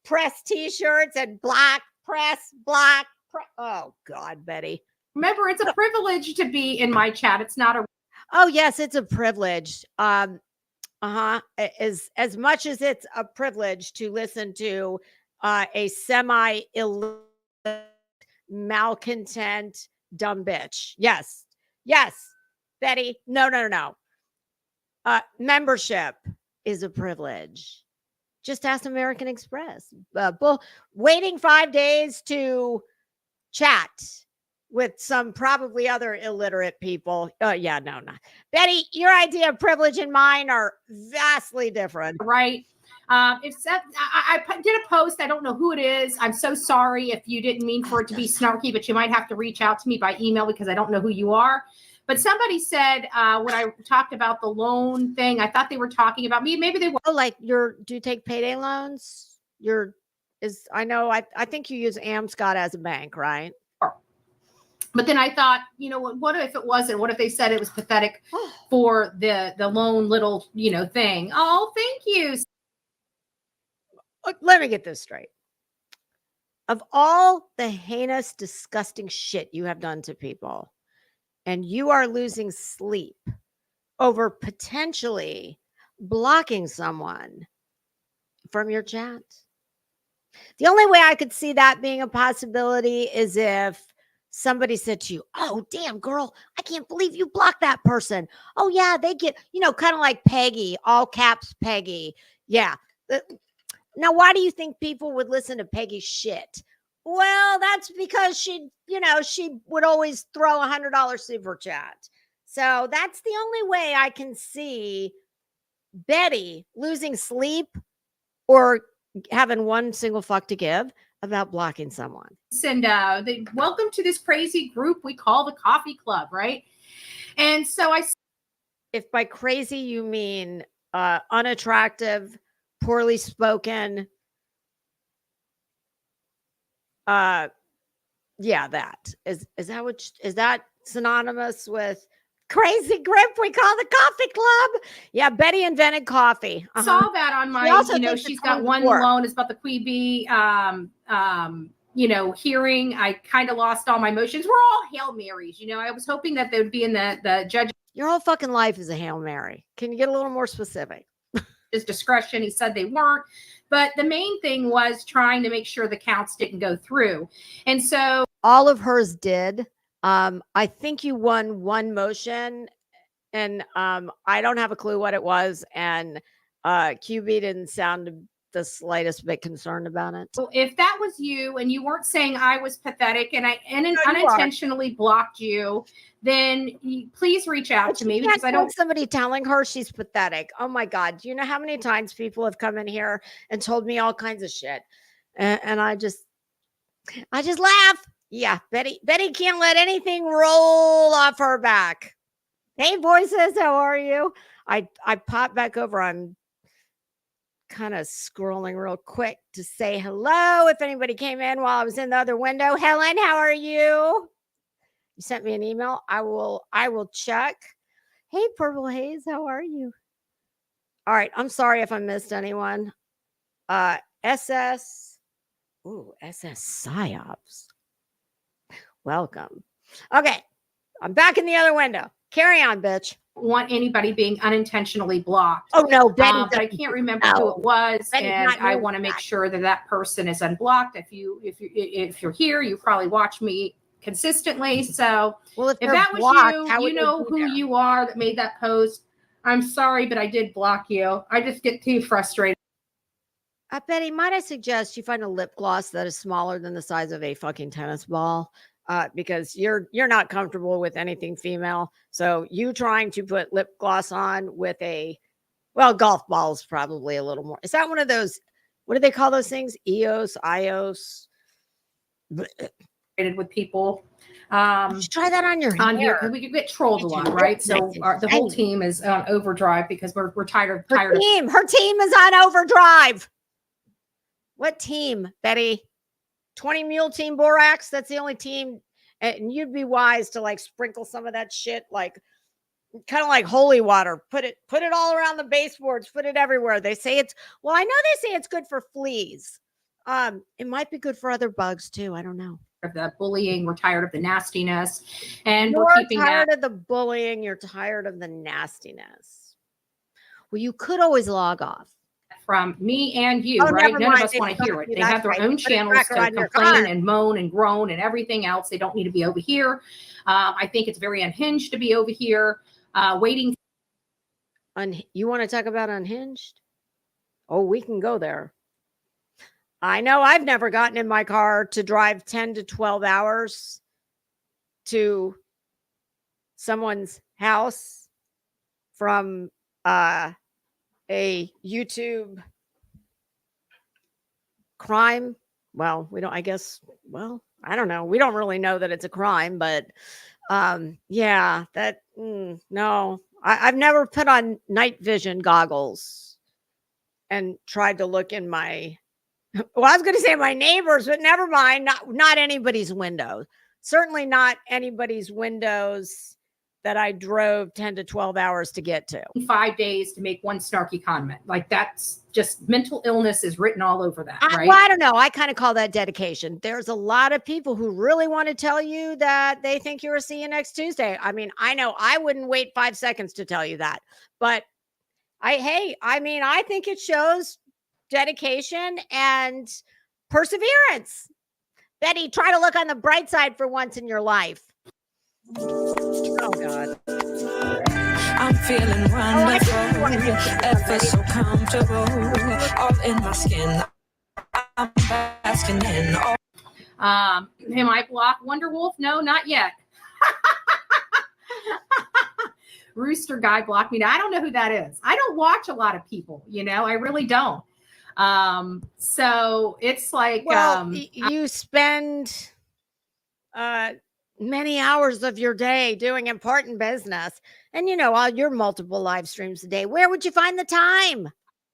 press t-shirts and black. Oh God, Betty. Remember, it's a privilege to be in my chat. It's not a. Oh yes, it's a privilege. As much as it's a privilege to listen to a semi malcontent dumb bitch. Yes, Betty. No. Membership is a privilege. Just ask American Express. Waiting 5 days to chat with some probably other illiterate people. Yeah, no. Betty, your idea of privilege and mine are vastly different. Right. I did a post. I don't know who it is. I'm so sorry if you didn't mean for it to be snarky, but you might have to reach out to me by email because I don't know who you are. But somebody said when I talked about the loan thing, I thought they were talking about me. Maybe they were. Oh, like do you take payday loans? I think you use Amscot as a bank, right? But then I thought, what if it wasn't? What if they said it was pathetic for the lone little, thing? Oh, thank you. Let me get this straight. Of all the heinous, disgusting shit you have done to people, and you are losing sleep over potentially blocking someone from your chat. The only way I could see that being a possibility is if somebody said to you, "Oh, damn, girl, I can't believe you blocked that person. Oh, yeah, they get, kind of like Peggy, all caps Peggy." Yeah. Now, why do you think people would listen to Peggy's shit? Well, that's because she would always throw $100 super chat. So that's the only way I can see Betty losing sleep or having one single fuck to give about blocking someone. And welcome to this crazy group we call the Coffee Club, right? And so if by crazy you mean unattractive, poorly spoken, that is that synonymous with Crazy grip, we call the coffee club. Yeah, Betty invented coffee. Saw that on my, she's got one loan. It's about the Queeby, hearing. I kind of lost all my emotions. We're all Hail Marys. I was hoping that they would be in the judge's. Your whole fucking life is a Hail Mary. Can you get a little more specific? His discretion. He said they weren't. But the main thing was trying to make sure the counts didn't go through. And so all of hers did. I think you won one motion, and I don't have a clue what it was. And QB didn't sound the slightest bit concerned about it. So if that was you and you weren't saying I was pathetic and I unintentionally blocked you, then please reach out to me, because I don't want somebody telling her she's pathetic. Oh my God. Do you know how many times people have come in here and told me all kinds of shit? And I just laugh. Yeah, Betty can't let anything roll off her back. Hey, voices, how are you? I popped back over. I'm kind of scrolling real quick to say hello. If anybody came in while I was in the other window, Helen, how are you? You sent me an email. I will check. Hey, Purple Haze, how are you? All right, I'm sorry if I missed anyone. SS Psyops. Welcome. Okay, I'm back in the other window. Carry on, bitch. Want anybody being unintentionally blocked. Oh no, Betty, but I can't remember who it was, and I want to make sure that person is unblocked. If you're here, you probably watch me consistently. So if that was blocked, you know who you are that made that post. I'm sorry, but I did block you. I just get too frustrated. Betty, might I suggest you find a lip gloss that is smaller than the size of a fucking tennis ball? Because you're not comfortable with anything female. So you trying to put lip gloss on with golf ball is probably a little more. Is that one of those, what do they call those things? Ios? With people. Try that on your hair. Here. We get trolled a lot, right? So the whole team is on overdrive because we're tired. Her team is on overdrive. What team, Betty? 20 Mule Team Borax. That's the only team. And you'd be wise to sprinkle some of that shit, kind of like holy water. Put it all around the baseboards. Put it everywhere. They say I know they say it's good for fleas. It might be good for other bugs too. I don't know. Of the bullying, we're tired of the nastiness, and we're tired of the bullying. You're tired of the nastiness. Well, you could always log off. From me and you, right? None of us want to hear it. They have their own channels to complain and moan and groan and everything else. They don't need to be over here. I think it's very unhinged to be over here waiting. You want to talk about unhinged? Oh, we can go there. I know I've never gotten in my car to drive 10 to 12 hours to someone's house from a YouTube crime. Well, we don't, I guess, I don't know. We don't really know that it's a crime, but no, I've never put on night vision goggles and tried to look in my, I was going to say my neighbors, but never mind. Not anybody's windows. Certainly not anybody's windows that I drove 10 to 12 hours to get to. 5 days to make one snarky comment. That's just mental illness is written all over that, right? I don't know. I kind of call that dedication. There's a lot of people who really want to tell you that they think you're a see you next Tuesday. I mean, I know I wouldn't wait 5 seconds to tell you that, but I think it shows dedication and perseverance. Betty, try to look on the bright side for once in your life. Oh God. I'm feeling wonderful, ever so comfortable, all in my skin. I'm basking in. Am I blocked Wonderwolf? No, not yet. Rooster guy blocked me. Now, I don't know who that is. I don't watch a lot of people, I really don't. So it's you spend many hours of your day doing important business, and all your multiple live streams a day. Where would you find the time?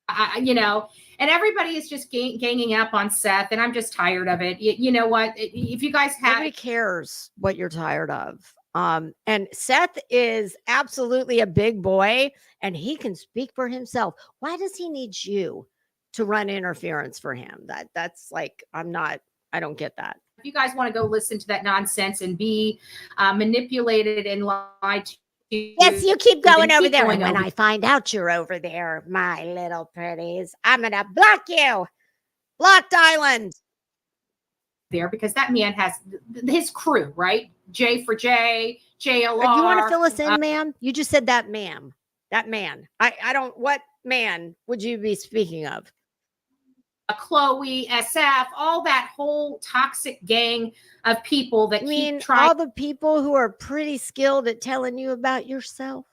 And everybody is just ganging up on Seth, and I'm just tired of it. You know what? If you guys have, nobody cares what you're tired of. And Seth is absolutely a big boy and he can speak for himself. Why does he need you to run interference for him? That's like, I don't get that. If you guys want to go listen to that nonsense and be manipulated and lied to, yes, you keep going then over keep there. going And when over I find out you're over there, my little pretties, I'm going to block you. Blocked Island. there, because that man has his crew, right? J for J, JLR. You want to fill us in, ma'am? You just said that, ma'am. That man. I don't, what man would you be speaking of? Chloe, SF, all that whole toxic gang of people that I mean, keep trying all the people who are pretty skilled at telling you about yourself,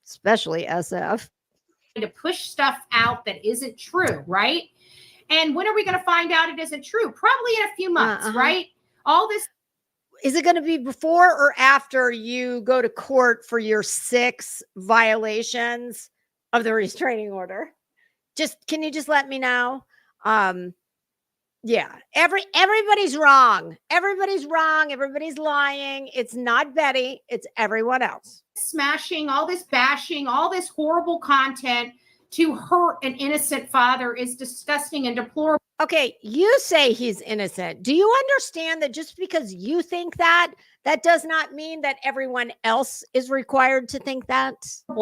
especially SF. to push stuff out that isn't true, right? And when are we going to find out it isn't true? Probably in a few months, right? All this. Is it going to be before or after you go to court for your 6 violations of the restraining order? Can you just let me know? Yeah, everybody's wrong. Everybody's wrong. Everybody's lying. It's not Betty. It's everyone else. Smashing, all this bashing, all this horrible content to hurt an innocent father is disgusting and deplorable. Okay, you say he's innocent. Do you understand that just because you think that, that does not mean that everyone else is required to think that?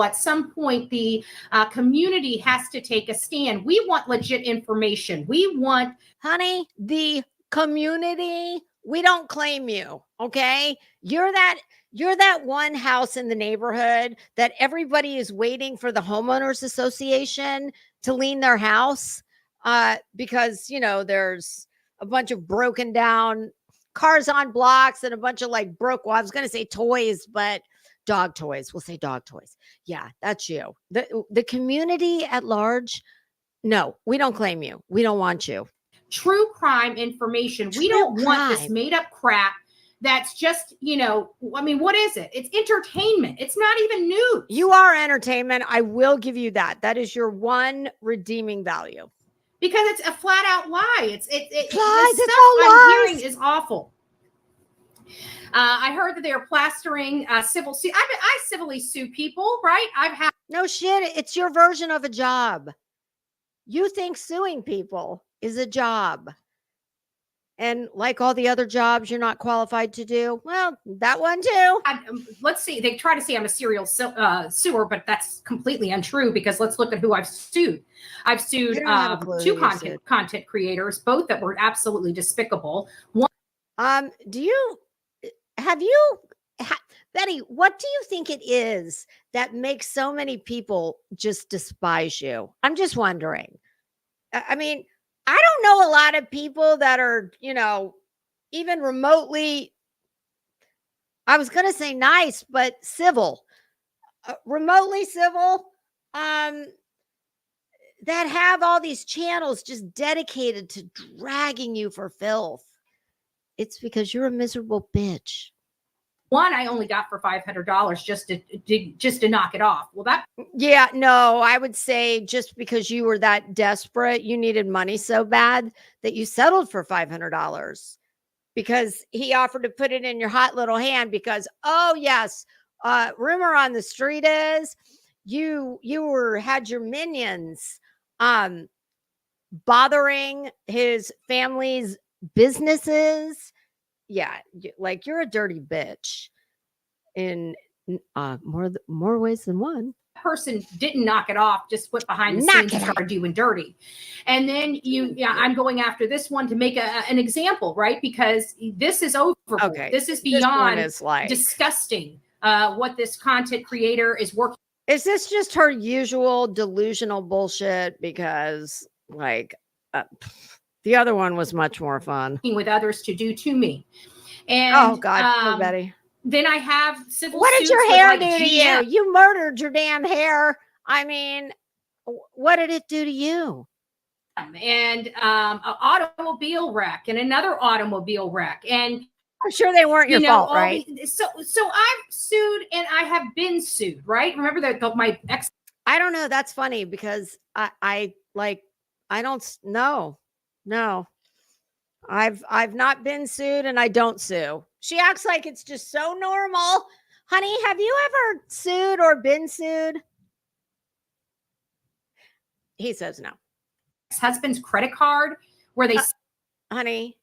At some point, the community has to take a stand. We want legit information. We want, honey, the community. We don't claim you. Okay, you're that one house in the neighborhood that everybody is waiting for the homeowners association to lien their house because there's a bunch of broken down cars on blocks and a bunch of like well, I was going to say toys, but dog toys. We'll say dog toys. Yeah, that's you. The community at large. No, we don't claim you. We don't want you. True crime information. We don't want this made up crap. That's just, I mean, what is it? It's entertainment. It's not even news. You are entertainment. I will give you that. That is your one redeeming value. Because it's a flat out lie. Lies. The stuff I'm hearing is awful. I heard that they are plastering civil suit. I civilly sue people, right? No shit. It's your version of a job. You think suing people is a job. And like all the other jobs you're not qualified to do, well, that one too. Let's see. They try to say I'm a serial suer, but that's completely untrue because let's look at who I've sued. I've sued 2 content creators, both that were absolutely despicable. Betty, what do you think it is that makes so many people just despise you? I'm just wondering. I mean, I don't know a lot of people that are, even remotely, I was going to say nice, but civil, remotely civil, that have all these channels just dedicated to dragging you for filth. It's because you're a miserable bitch. One I only got for $500 just to knock it off. Well, I would say just because you were that desperate, you needed money so bad that you settled for $500 because he offered to put it in your hot little hand because, oh yes, rumor on the street is you had your minions bothering his family's businesses. Yeah, like you're a dirty bitch in more ways than one. Person didn't knock it off, just went behind the scenes and started doing dirty. And then I'm going after this one to make an example, right? Because this is over. Okay. This is beyond disgusting what this content creator is working. Is this just her usual delusional bullshit? Because the other one was much more fun. With others to do to me. And oh God, poor Betty. Then I have civil What suits did your hair do GM. to you? You murdered your damn hair. I mean, what did it do to you? And an automobile wreck and another automobile wreck. And I'm sure they weren't your fault, right? So I've sued and I have been sued, right? Remember that my ex. I don't know. That's funny because I don't know. No, I've not been sued and I don't sue. She acts like it's just so normal. Honey, have you ever sued or been sued? He says no. Husband's credit card where they honey,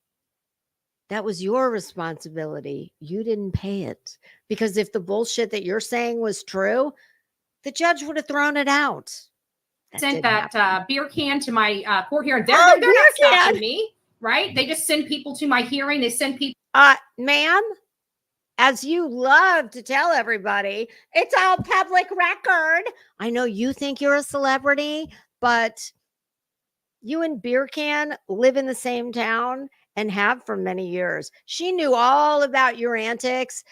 that was your responsibility. You didn't pay it. Because if the bullshit that you're saying was true, the judge would have thrown it out. sent that beer can to my court hearing. They're Oh, not beer stopping can. me, right? They just send people to my hearing. They send people. Ma'am, as you love to tell everybody, it's all public record. I know you think you're a celebrity, but you and Beer Can live in the same town and have for many years. She knew all about your antics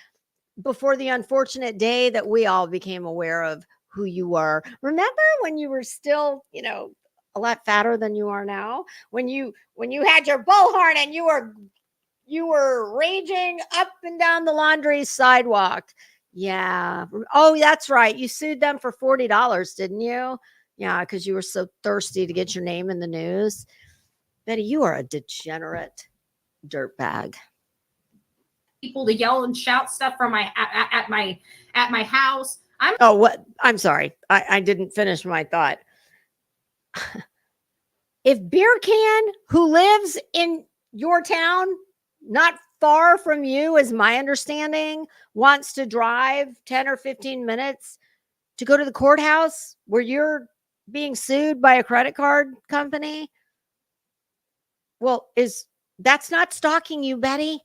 before the unfortunate day that we all became aware of who you were. Remember when you were still, a lot fatter than you are now? When you had your bullhorn and you were raging up and down the laundry sidewalk. Yeah. Oh, that's right. You sued them for $40, didn't you? Yeah, because you were so thirsty to get your name in the news. Betty, you are a degenerate dirtbag. People to yell and shout stuff from at my house. I'm sorry. I didn't finish my thought. If Beer Can, who lives in your town, not far from you, is my understanding, wants to drive 10 or 15 minutes to go to the courthouse where you're being sued by a credit card company, well, that's not stalking you, Betty?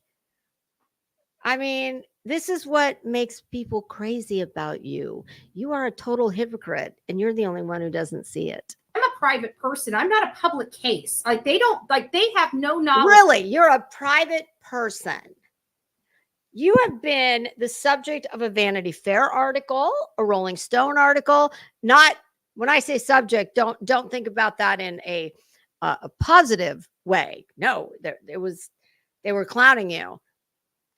I mean, this is what makes people crazy about you. You are a total hypocrite, and you're the only one who doesn't see it. I'm a private person. I'm not a public case. They have no knowledge. Really? You're a private person. You have been the subject of a Vanity Fair article, a Rolling Stone article. Not when I say subject, don't think about that in a positive way. No, they were clowning you.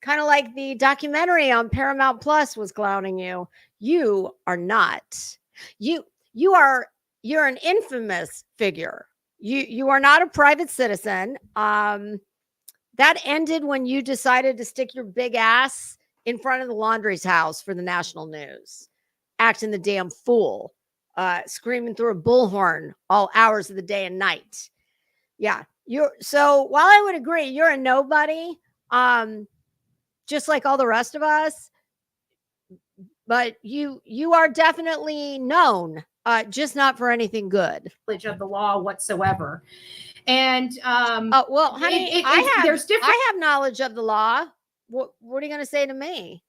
Kind of like the documentary on Paramount Plus was clowning you. You are not. You're an infamous figure. You are not a private citizen. That ended when you decided to stick your big ass in front of the laundry's house for the national news, acting the damn fool, screaming through a bullhorn all hours of the day and night. Yeah. So while I would agree, you're a nobody, just like all the rest of us, but you are definitely known, just not for anything good. Of the law whatsoever. And well, honey, I have knowledge of the law. What are you going to say to me?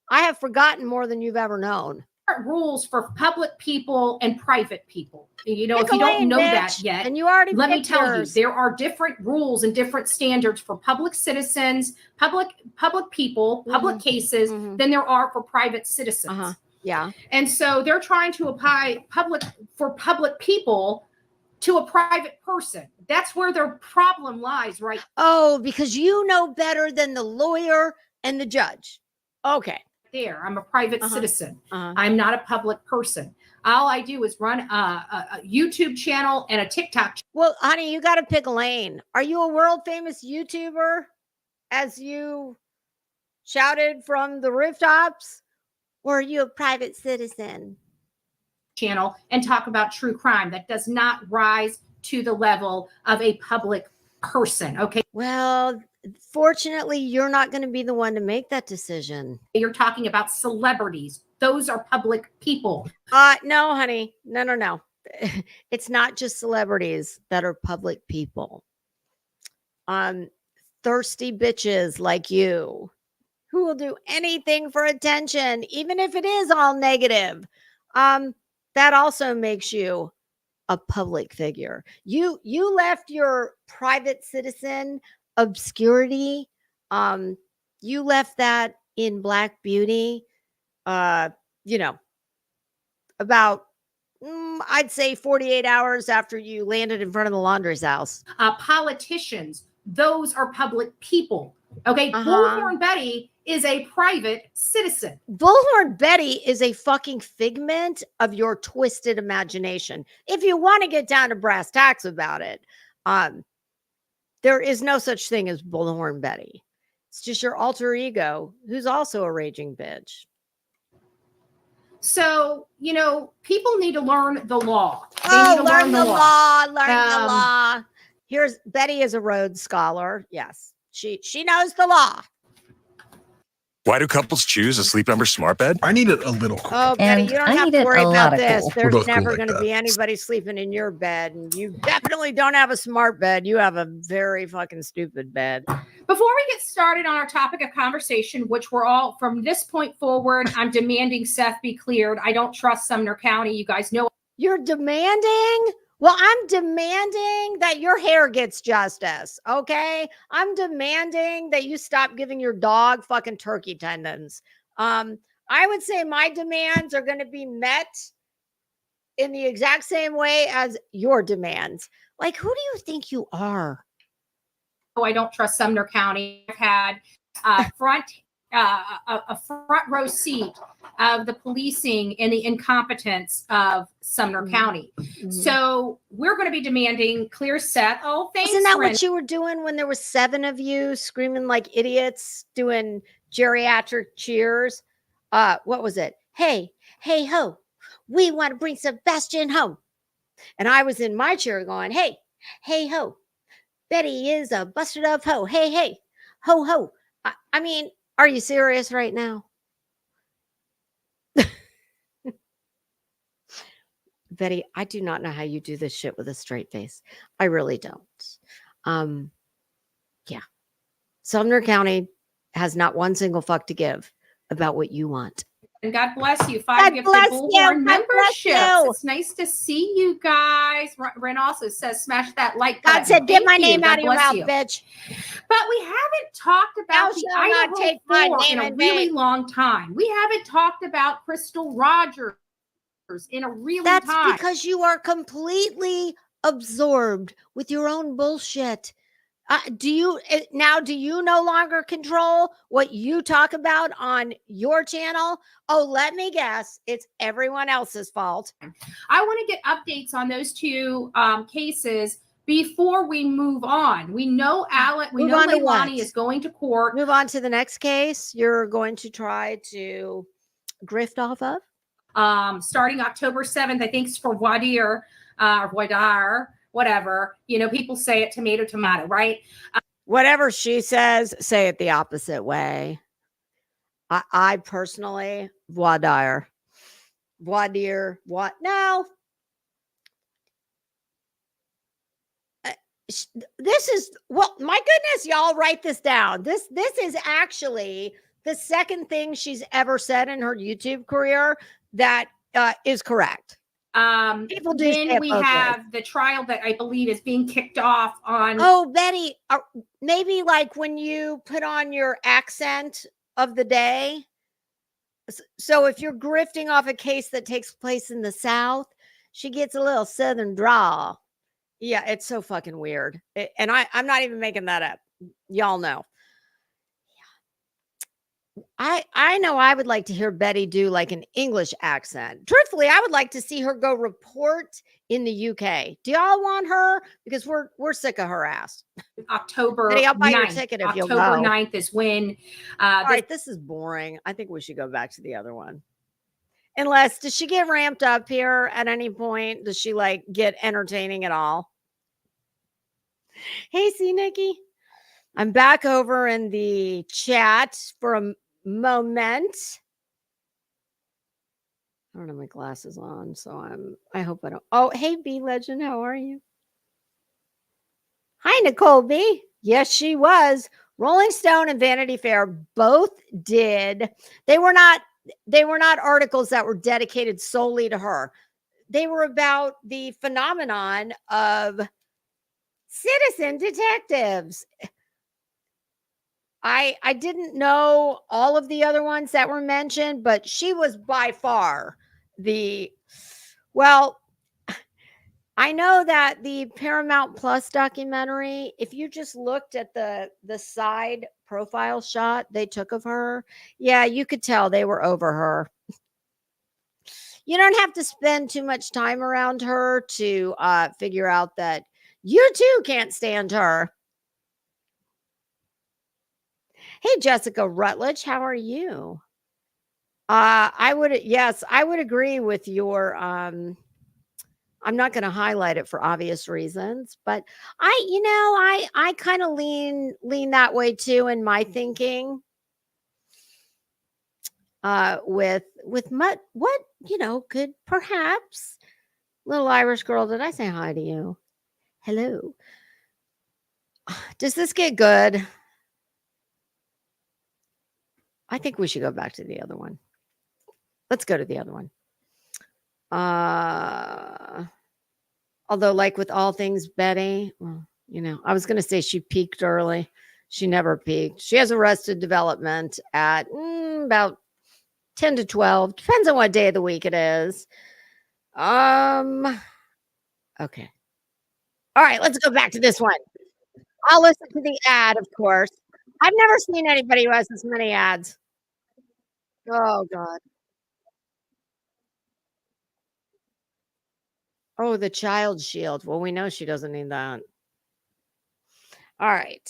I have forgotten more than you've ever known. Rules for public people and private people. If you don't know that yet, and you already let me tell you, there are different rules and different standards for public citizens, public people, public cases than there are for private citizens. Yeah. And so they're trying to apply public people to a private person. That's where their problem lies, right? Oh, because you know better than the lawyer and the judge. Okay. There, I'm a private citizen. I'm not a public person. All I do is run a YouTube channel and a TikTok channel. Well, honey, you got to pick a lane. Are you a world famous YouTuber, as you shouted from the rooftops, or are you a private citizen? Channel and talk about true crime that does not rise to the level of a public person. Okay. Well, fortunately, you're not going to be the one to make that decision. You're talking about celebrities. Those are public people. No, honey. No. It's not just celebrities that are public people. Thirsty bitches like you who will do anything for attention, even if it is all negative. That also makes you a public figure. You left your private citizen obscurity. You left that in Black Beauty. About I'd say 48 hours after you landed in front of the laundry's house. Politicians, those are public people. Okay, Bullhorn Betty is a private citizen. Bullhorn Betty is a fucking figment of your twisted imagination. If you want to get down to brass tacks about it, there is no such thing as Bullhorn Betty. It's just your alter ego who's also a raging bitch. So, you know, people need to learn the law. They Oh, need to learn the law. Learn the Um, law. Here's Betty is a Rhodes Scholar. Yes, she knows the law. Why do couples choose a Sleep Number smart bed? I need it a little cool. Oh, Betty, And you don't I have need to it worry a about lot of this. cool. We're There's both cool never like going to that. be anybody sleeping in your bed, and you definitely don't have a smart bed. You have a very fucking stupid bed. Before we get started on our topic of conversation, which we're all from this point forward, I'm demanding Seth be cleared. I don't trust Sumner County. You guys know. You're demanding? Well, I'm demanding that your hair gets justice, okay? I'm demanding that you stop giving your dog fucking turkey tendons. I would say my demands are going to be met in the exact same way as your demands. Like, who do you think you are? Oh, I don't trust Sumner County. I've had a front row seat of the policing and the incompetence of Sumner County. So we're going to be demanding clear Seth. Oh, thanks. Isn't that Ren. what you were doing when there were 7 of you screaming like idiots doing geriatric cheers? What was it? Hey, hey, ho, we want to bring Sebastian home. And I was in my chair going, hey, hey, ho, Betty is a busted up ho. Hey, hey, ho, ho. I mean, are you serious right now? Betty, I do not know how you do this shit with a straight face. I really don't. Yeah. Sumner County has not one single fuck to give about what you want. And God bless you. God 5 gifted bless Bullhorn you. God bless memberships. you. It's nice to see you guys. Ren also says, smash that like God button. said, get Thank my you. name God out of your bless mouth, you. bitch. But we haven't talked about Thou the shalt not Idaho take my 4 name in a in really vain. long time. We haven't talked about Crystal Rogers in a really That's time. because you are completely absorbed with your own bullshit. Do you no longer control what you talk about on your channel? Oh, let me guess. It's everyone else's fault. I want to get updates on those 2 cases before we move on. We know Move on to what? Leilani is going to court. Move on to the next case you're going to try to grift off of. Starting October 7th, I think it's for Wadir, whatever. You know, people say it tomato, right? Whatever she says, say it the opposite way. I personally, Wadir, what? No. This is, well, my goodness, y'all write this down. This is actually the second thing she's ever said in her YouTube career that is correct. People do say Then it we both have ways. the trial that I believe is being kicked off on. Oh, Betty, maybe like when you put on your accent of the day. So if you're grifting off a case that takes place in the South, she gets a little Southern drawl. Yeah, it's so fucking weird. And I'm not even making that up. Y'all know. I know I would like to hear Betty do like an English accent. Truthfully, I would like to see her go report in the UK. Do y'all want her? Because we're sick of her ass. October Betty, I'll buy 9th. your ticket if you'll go. October 9th is when. All right, this is boring. I think we should go back to the other one. Unless, does she get ramped up here at any point? Does she like get entertaining at all? Hey, see, Nikki. I'm back over in the chat for a moment. I don't have my glasses on, so I hope I don't. Oh, hey, B Legend, how are you? Hi, Nicole B. Yes, she was. Rolling Stone and Vanity Fair both did. They were not articles that were dedicated solely to her. They were about the phenomenon of citizen detectives. I didn't know all of the other ones that were mentioned, but she was by far I know that the Paramount Plus documentary, if you just looked at the side profile shot they took of her, yeah, you could tell they were over her. You don't have to spend too much time around her to figure out that you too can't stand her. Hey, Jessica Rutledge, how are you? I would agree with your I'm not going to highlight it for obvious reasons, but I kind of lean that way too in my thinking. With what could perhaps little Irish girl, did I say hi to you? Hello. Does this get good? I think we should go back to the other one. Let's go to the other one. Although, like with all things Betty, well, I was going to say she peaked early. She never peaked. She has Arrested Development at about 10 to 12. Depends on what day of the week it is. Okay. All right, let's go back to this one. I'll listen to the ad, of course. I've never seen anybody who has this many ads. Oh, God. Oh, the child shield. Well, we know she doesn't need that. All right.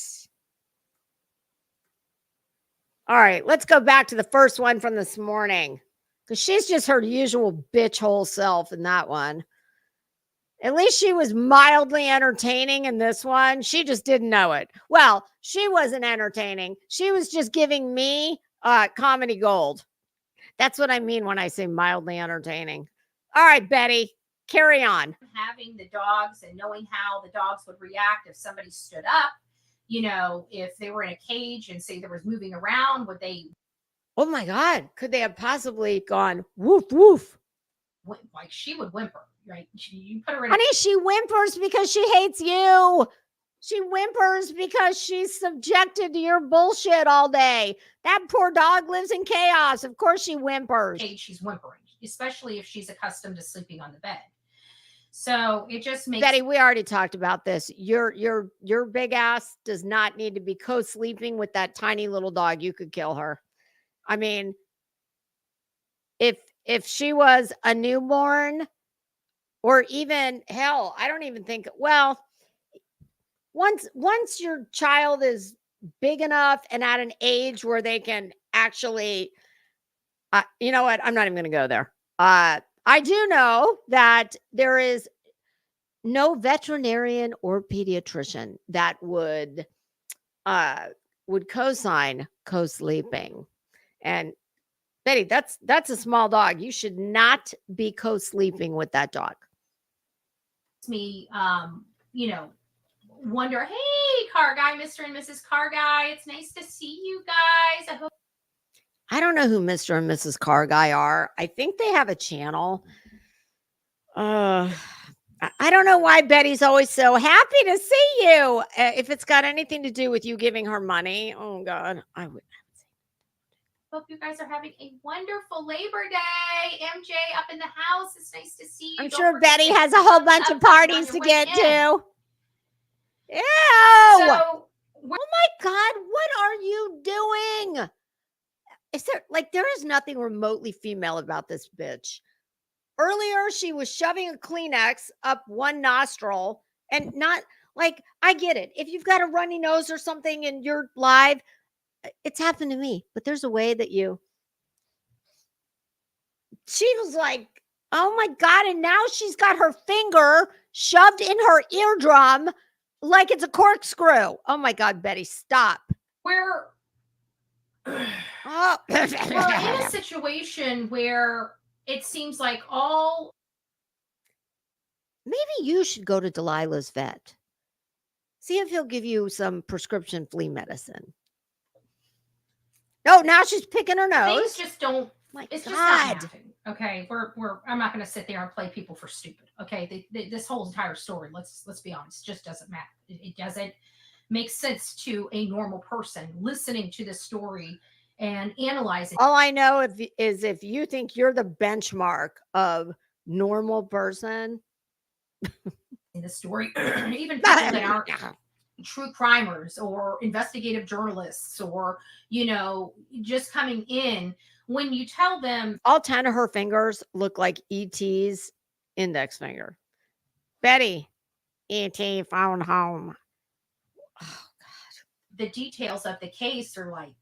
All right, let's go back to the first one from this morning because she's just her usual bitch hole self in that one. At least she was mildly entertaining in this one. She just didn't know it. Well, she wasn't entertaining. She was just giving me comedy gold. That's what I mean when I say mildly entertaining. All right, Betty, carry on. Having the dogs and knowing how the dogs would react if somebody stood up, if they were in a cage and say there was moving around, would they? Oh my God. Could they have possibly gone woof, woof? Like she would whimper, right? You put her in. Honey, she whimpers because she hates you. She whimpers because she's subjected to your bullshit all day. That poor dog lives in chaos. Of course she whimpers. She's whimpering, especially if she's accustomed to sleeping on the bed. So it just makes Betty, we already talked about this. Your big ass does not need to be co-sleeping with that tiny little dog. You could kill her. I mean, if she was a newborn or even hell, I don't even think, well, once your child is big enough and at an age where they can actually, you know what? I'm not even going to go there. I do know that there is no veterinarian or pediatrician that would co-sign co-sleeping. And Betty, that's a small dog. You should not be co-sleeping with that dog. Me, wonder, hey, car guy, Mr. and Mrs. Car Guy, it's nice to see you guys. I don't know who Mr. and Mrs. Car Guy are. I think they have a channel. I don't know why Betty's always so happy to see you. If it's got anything to do with you giving her money, oh God, I would. Hope you guys are having a wonderful Labor Day. MJ up in the house. It's nice to see you. I'm sure Betty has a whole bunch of parties to get to. Ew! Oh my God, what are you doing? There is nothing remotely female about this bitch. Earlier, she was shoving a Kleenex up one nostril and not I get it. If you've got a runny nose or something and you're live, it's happened to me, but there's a way that she was like, oh my God. And now she's got her finger shoved in her eardrum like it's a corkscrew. Oh my God, Betty, stop. We're in a situation where it seems like maybe you should go to Delilah's vet. See if he'll give you some prescription flea medicine. No, now she's picking her nose. Things just don't. It's just not happening. Okay, I'm not going to sit there and play people for stupid. Okay, this whole entire story. Let's be honest. Just doesn't matter. It doesn't make sense to a normal person listening to this story and analyzing. All I know is if you think you're the benchmark of normal person in the story, even people that aren't true crimers or investigative journalists or just coming in, when you tell them all 10 of her fingers look like ET's index finger. Betty, ET found home. Oh God. The details of the case are like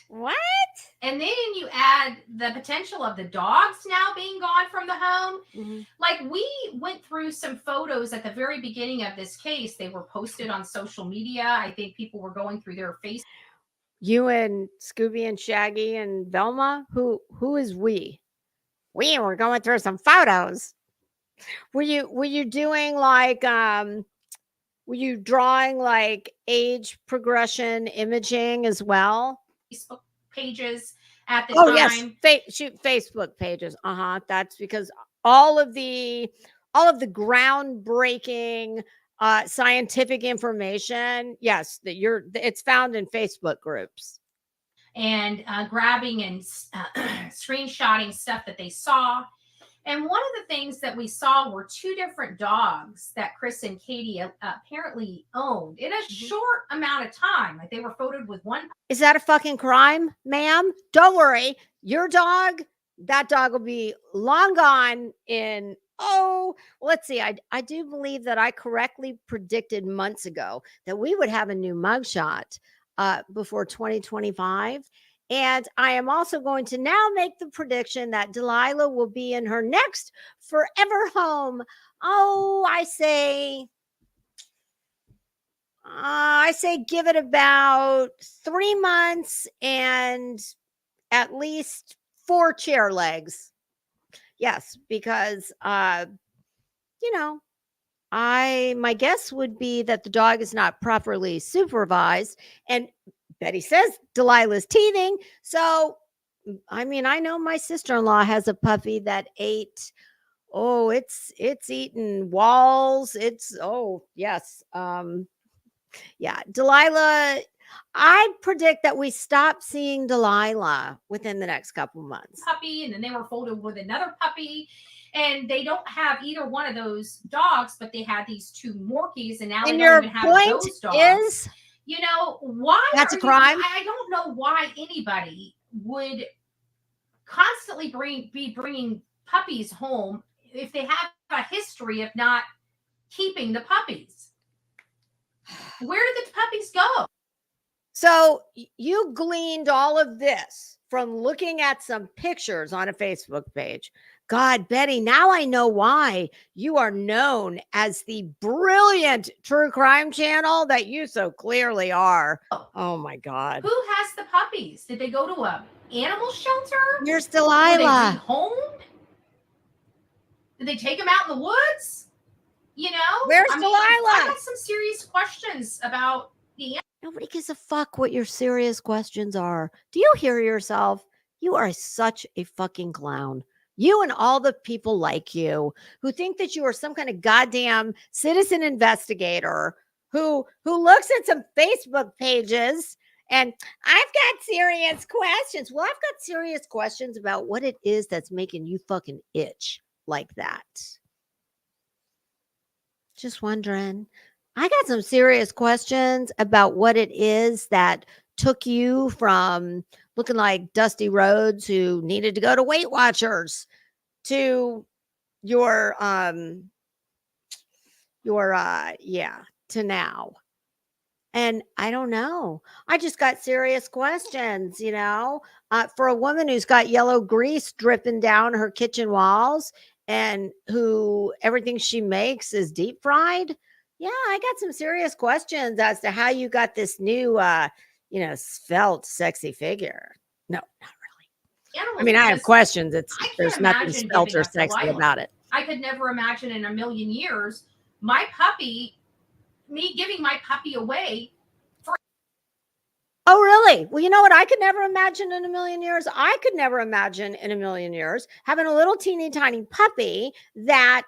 What? And then you add the potential of the dogs now being gone from the home. Mm-hmm. Like, we went through some photos at the very beginning of this case. They were posted on social media. I think people were going through their Facebook. You and Scooby and Shaggy and Velma? Who is we? We were going through some photos. Were you doing like were you drawing like age progression imaging as well? Facebook pages at the Oh time. yes, shoot Facebook pages. That's because all of the groundbreaking scientific information, yes, it's found in Facebook groups. And grabbing and screenshotting stuff that they saw. And one of the things that we saw were 2 different dogs that Chris and Katie apparently owned in a short amount of time. Like, they were photoed with one. Is that a fucking crime, ma'am? Don't worry. Your dog, that dog will be long gone in, let's see. I do believe that I correctly predicted months ago that we would have a new mugshot before 2025. And I am also going to now make the prediction that Delilah will be in her next forever home. I say give it about 3 months and at least 4 chair legs. Yes, because my guess would be that the dog is not properly supervised, and Betty says Delilah's teething. So, I mean, I know my sister-in-law has a puppy that ate. It's eaten walls. Yes. Yeah, Delilah. I predict that we stop seeing Delilah within the next couple months. Puppy, and then they were folded with another puppy. And they don't have either one of those dogs, but they had these 2 Morkies, and now they don't even have those dogs. Is, why? That's a crime. I don't know why anybody would constantly be bringing puppies home if they have a history of not keeping the puppies. Where did the puppies go? So you gleaned all of this from looking at some pictures on a Facebook page. God, Betty, now I know why you are known as the brilliant true crime channel that you so clearly are. Oh my God. Who has the puppies? Did they go to a animal shelter? Here's Delilah. Were they rehomed? Did they take them out in the woods? Where's Delilah? I got some serious questions about the. Nobody gives a fuck what your serious questions are. Do you hear yourself? You are such a fucking clown. You and all the people like you who think that you are some kind of goddamn citizen investigator who looks at some Facebook pages and I've got serious questions. Well, I've got serious questions about what it is that's making you fucking itch like that. Just wondering. I got some serious questions about what it is that took you from looking like Dusty Rhodes who needed to go to Weight Watchers to to now. And I don't know. I just got serious questions, for a woman who's got yellow grease dripping down her kitchen walls and who everything she makes is deep fried. Yeah, I got some serious questions as to how you got this new, svelte, sexy figure. No, not really. I mean, I have questions. There's nothing svelte or sexy about it. I could never imagine in a million years me giving my puppy away. Oh, really? Well, you know what? I could never imagine in a million years. I could never imagine in a million years having a little teeny tiny puppy that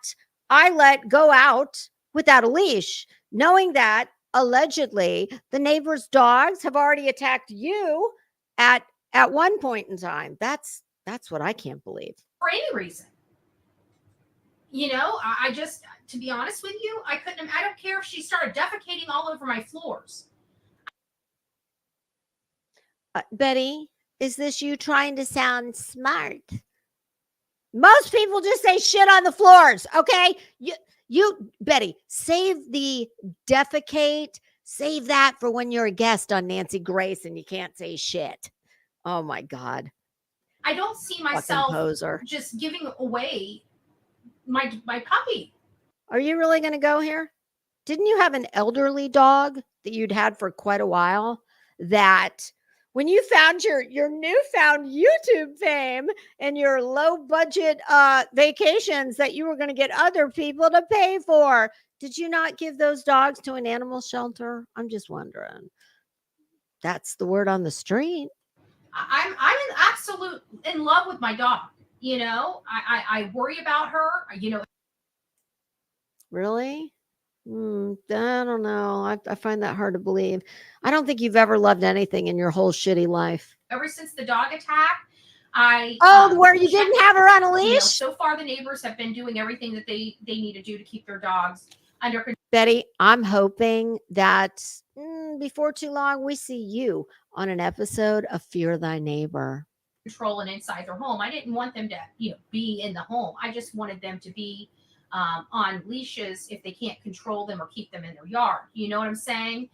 I let go out without a leash, knowing that allegedly the neighbor's dogs have already attacked you at one point in time. That's what I can't believe. For any reason. I just, to be honest with you, I don't care if she started defecating all over my floors. Betty, is this you trying to sound smart? Most people just say shit on the floors, okay? You, Betty, save the defecate. Save that for when you're a guest on Nancy Grace and you can't say shit. Oh my God. I don't see Fucking myself poser. just giving away my puppy. Are you really going to go here? Didn't you have an elderly dog that you'd had for quite a while that when you found your newfound YouTube fame and your low budget vacations that you were going to get other people to pay for, did you not give those dogs to an animal shelter? I'm just wondering. That's the word on the street. I'm in absolute in love with my dog. You know, I worry about her. You know, Really? I don't know. I find that hard to believe. I don't think you've ever loved anything in your whole shitty life. ever since the dog attack, Where you didn't have her on a leash? You know, so far the neighbors have been doing everything that they need to do to keep their dogs under control. Betty, I'm hoping that before too long we see you on an episode of Fear Thy Neighbor. Control and inside their home. I didn't want them to, be in the home. I just wanted them to be on leashes if they can't control them or keep them in their yard. You know what I'm saying?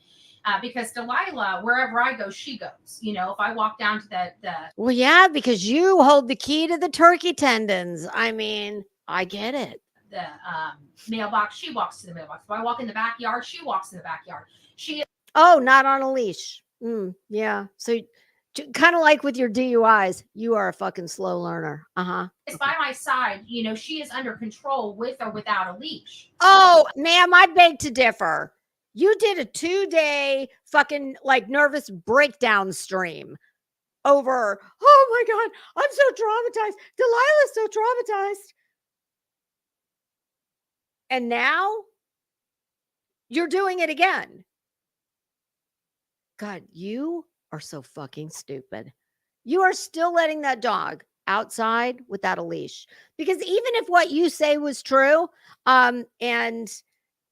Because Delilah, wherever I go, she goes. You know, if I walk down to the Well, yeah, because you hold the key to the turkey tendons. I mean, I get it. The mailbox, she walks to the mailbox. If I walk in the backyard, she walks in the backyard. Not on a leash. Yeah. So kind of like with your DUIs, you are a fucking slow learner. It's by my side. You know, she is under control with or without a leash. Oh, ma'am, I beg to differ. You did a 2-day fucking like nervous breakdown stream over, oh my God, I'm so traumatized. Delilah's so traumatized. And now you're doing it again. God, you are so fucking stupid. You are still letting that dog outside without a leash. Because even if what you say was true, and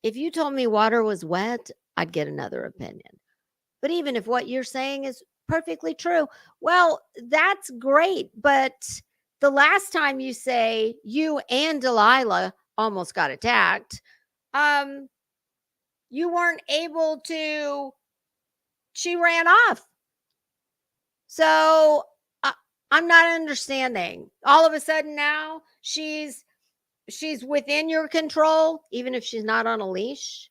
if you told me water was wet, I'd get another opinion. But even if what you're saying is perfectly true, well, that's great. But the last time you say you and Delilah almost got attacked, you weren't able to, she ran off. So I'm not understanding. All of a sudden now she's within your control, even if she's not on a leash.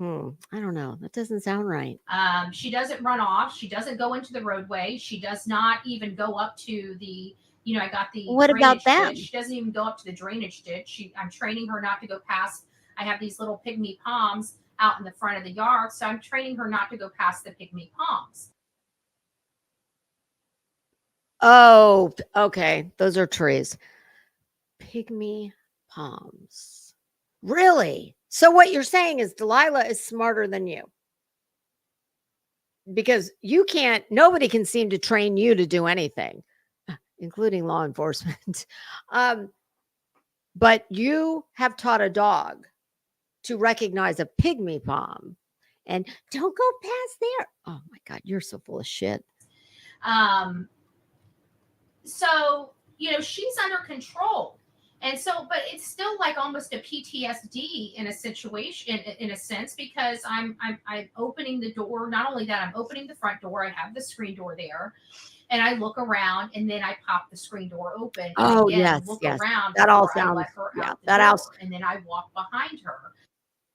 I don't know. That doesn't sound right. She doesn't run off. She doesn't go into the roadway. She does not even go up to the, I got the. What about that? She doesn't even go up to the drainage ditch. I'm training her not to go past. I have these little pygmy palms out in the front of the yard. So I'm training her not to go past the pygmy palms. Oh, okay. Those are trees. Pygmy palms. Really? So what you're saying is Delilah is smarter than you. Because nobody can seem to train you to do anything, including law enforcement. But you have taught a dog to recognize a pygmy palm and don't go past there. Oh my God, you're so full of shit. So, she's under control. And so, but it's still like almost a PTSD in a situation, in a sense, because I'm opening the door. Not only that, I'm opening the front door. I have the screen door there, and I look around, and then I pop the screen door open. Oh, and again, yes, look yes. around. That all before I sounds, let her yeah, out the that door, else. and then I walk behind her.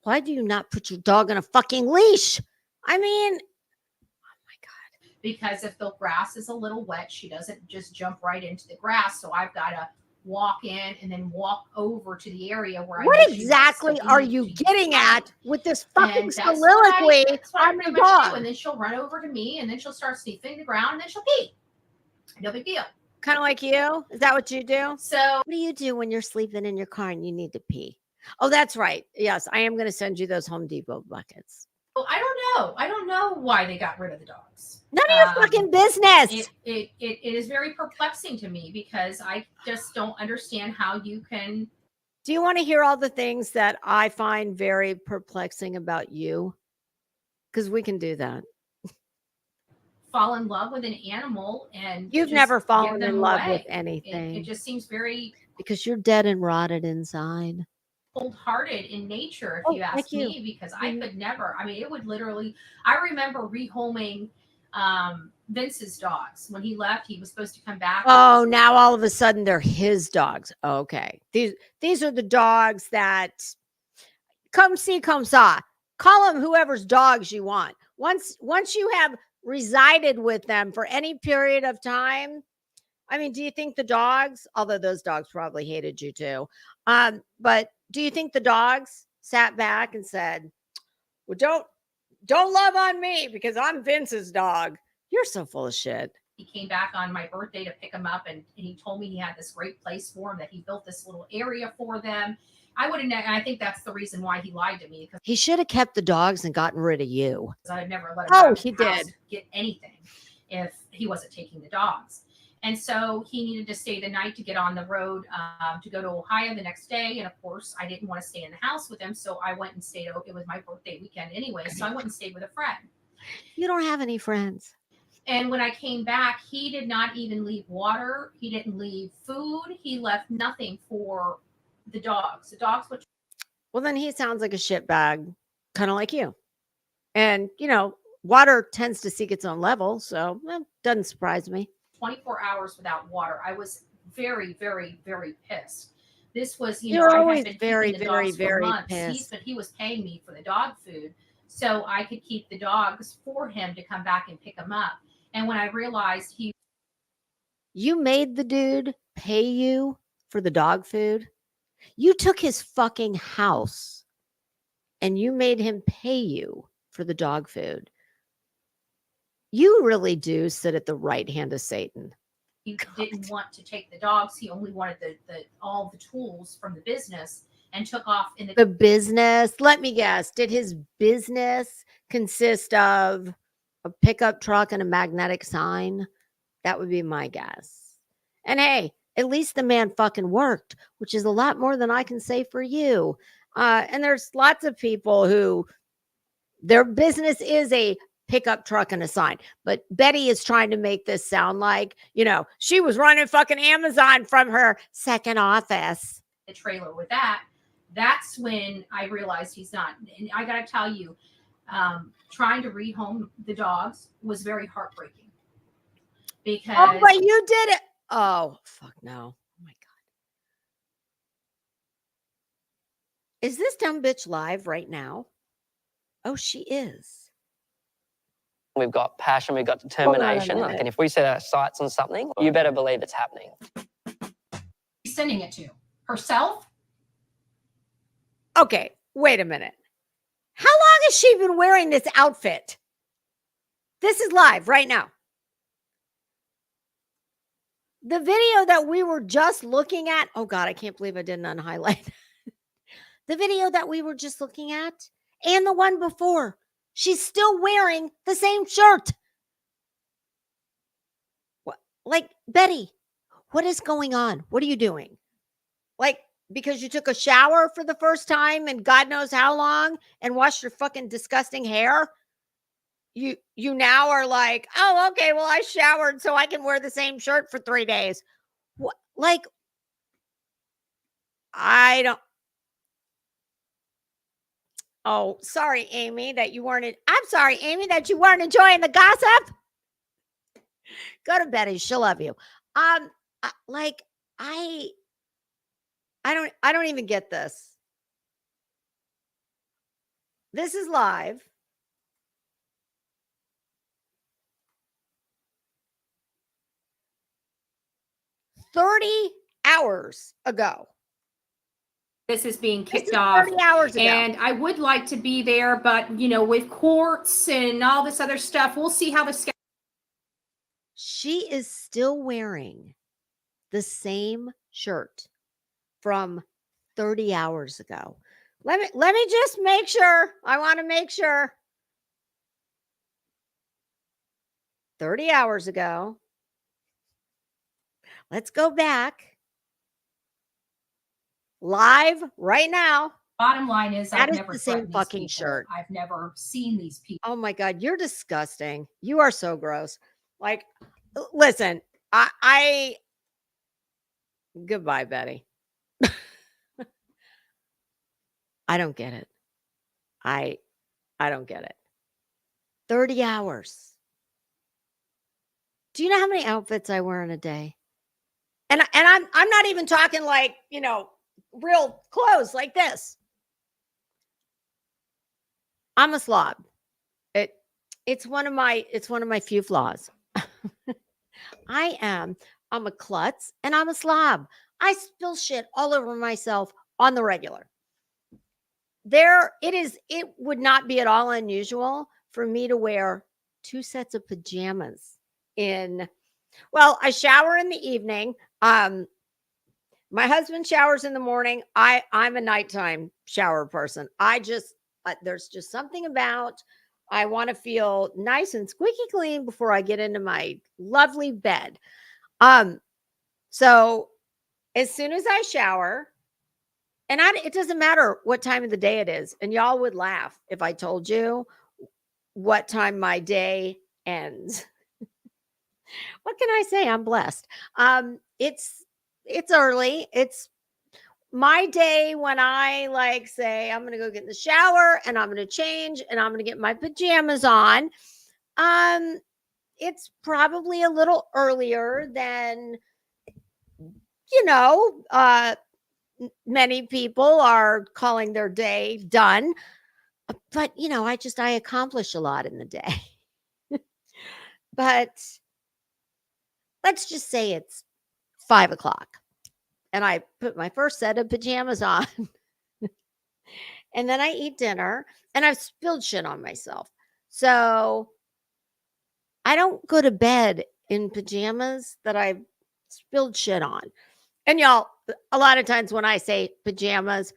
Why do you not put your dog on a fucking leash? I mean, oh my God. Because if the grass is a little wet, she doesn't just jump right into the grass. So I've got to walk in and then walk over to the area where what exactly are you getting at with this fucking soliloquy on the dog? And then she'll run over to me and then she'll start sniffing the ground and then she'll pee. No big deal. Kind of like you? Is that what you do? So what do you do when you're sleeping in your car and you need to pee? Oh, that's right. Yes, I am going to send you those Home Depot buckets. Well, I don't know. I don't know why they got rid of the dogs. None of your fucking business. It is very perplexing to me because I just don't understand how you can. Do you want to hear all the things that I find very perplexing about you? Because we can do that. Fall in love with an animal and you've never fallen in love with anything. It just seems very because you're dead and rotted inside. Cold-hearted in nature, if you ask me, because I could never. I mean, it would literally. I remember rehoming Vince's dogs. When he left, he was supposed to come back. Oh, now all of a sudden they're his dogs. Okay. These are the dogs that come see, come saw. Call them whoever's dogs you want. Once you have resided with them for any period of time, I mean, do you think the dogs, although those dogs probably hated you too, but do you think the dogs sat back and said, well, don't love on me because I'm Vince's dog? You're so full of shit. He came back on my birthday to pick him up, and he told me he had this great place for him, that he built this little area for them. I wouldn't, and I think that's the reason why he lied to me, because He should have kept the dogs and gotten rid of you. I would never let him out of he the house did. to get anything if he wasn't taking the dogs. And so he needed to stay the night to get on the road to go to Ohio the next day. And of course, I didn't want to stay in the house with him. So I went and stayed. It was my birthday weekend anyway. So I went and stayed with a friend. You don't have any friends. And when I came back, he did not even leave water. He didn't leave food. He left nothing for the dogs. The dogs would. Well, then he sounds like a shitbag, kind of like you. And, water tends to seek its own level. So doesn't surprise me. 24 hours without water. I was very, very, very pissed. This was, You're I always had been very, keeping the very, dogs very for months. pissed. But he was paying me for the dog food so I could keep the dogs for him to come back and pick them up. And when I realized you made the dude pay you for the dog food, you took his fucking house and you made him pay you for the dog food. You really do sit at the right hand of Satan. he didn't want to take the dogs, he only wanted the all the tools from the business, and took off in The business, let me guess, did his business consist of a pickup truck and a magnetic sign? That would be my guess. And hey, at least the man fucking worked, which is a lot more than I can say for you. And there's lots of people who their business is a pickup truck and a sign. But Betty is trying to make this sound like, she was running fucking Amazon from her second office. the trailer with that. That's when I realized he's not. And I got to tell you, trying to rehome the dogs was very heartbreaking. Because Oh, but you did it. Oh, fuck no. Oh my God. Is this dumb bitch live right now? Oh, she is. We've got passion, we've got determination. And if we set our sights on something, you better believe it's happening. sending it to herself. Okay, wait a minute. How long has she been wearing this outfit? This is live right now. The video that we were just looking at. Oh God, I can't believe I didn't unhighlight. The video that we were just looking at and the one before. She's still wearing the same shirt. What? Like, Betty, what is going on? What are you doing? Like, because you took a shower for the first time and God knows how long and washed your fucking disgusting hair? You now are like, oh, okay, well, I showered so I can wear the same shirt for 3 days. What? Like, I don't. Oh, sorry, Amy, that you weren't. I'm sorry, Amy, that you weren't enjoying the gossip. Go to Betty. She'll love you. I don't even get this. This is live. $30 hours ago. This is being This kicked is off. 30 hours ago. And I would like to be there, but with courts and all this other stuff, we'll see how the She is still wearing the same shirt from 30 hours ago. Let me just make sure. I want to make sure. 30 hours ago. Let's go back. Live right now. bottom line is That I've is never the same threatened these fucking people. shirt. I've never seen these people. Oh my God, you're disgusting. You are so gross. Like, listen, I goodbye, Betty. I don't get it. I don't get it. 30 hours. Do you know how many outfits I wear in a day? And I'm not even talking like, real clothes like this. I'm a slob. It's one of my few flaws. I'm a klutz and I'm a slob. I spill shit all over myself on the regular. It would not be at all unusual for me to wear 2 sets of pajamas I shower in the evening. My husband showers in the morning. I'm a nighttime shower person. There's just something about, I want to feel nice and squeaky clean before I get into my lovely bed. So as soon as I shower, and it doesn't matter what time of the day it is, and y'all would laugh if I told you what time my day ends. What can I say? I'm blessed. It's early. It's my day when I say I'm going to go get in the shower and I'm going to change and I'm going to get my pajamas on. It's probably a little earlier than, many people are calling their day done. But, I accomplish a lot in the day. But let's just say it's 5:00 and I put my first set of pajamas on. And then I eat dinner and I've spilled shit on myself. So I don't go to bed in pajamas that I've spilled shit on. And y'all, a lot of times when I say pajamas,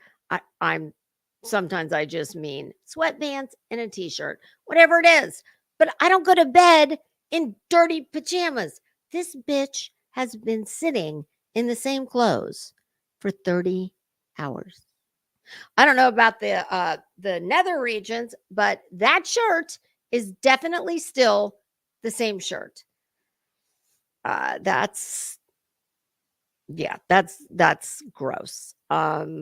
sometimes I just mean sweatpants and a t-shirt, whatever it is. But I don't go to bed in dirty pajamas. This bitch has been sitting in the same clothes for 30 hours. I don't know about the nether regions, but that shirt is definitely still the same shirt. That's gross. Wow.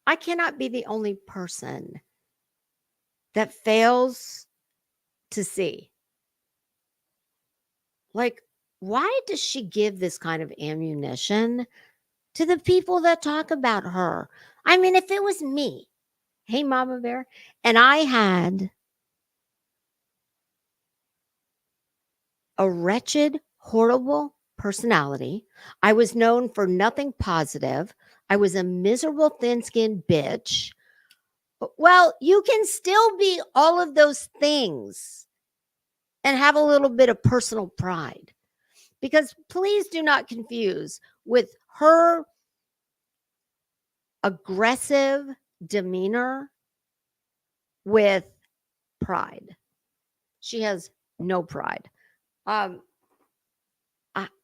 I cannot be the only person that fails to see. Like, why does she give this kind of ammunition to the people that talk about her? I mean, if it was me, hey, Mama Bear, and I had a wretched, horrible personality, I was known for nothing positive, I was a miserable, thin-skinned bitch. Well, you can still be all of those things and have a little bit of personal pride. Because please do not confuse with her aggressive demeanor with pride. She has no pride. I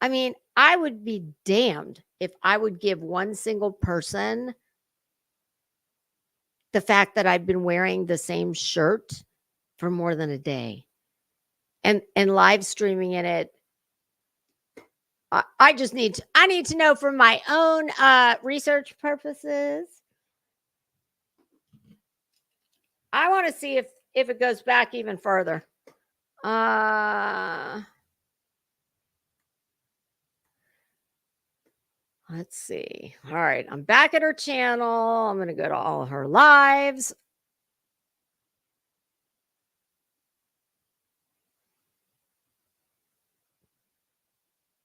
mean, I would be damned if I would give one single person the fact that I've been wearing the same shirt for more than a day and live streaming in it. I need to know for my own research purposes. I want to see if it goes back even further. Let's see. All right, I'm back at her channel. I'm going to go to all her lives.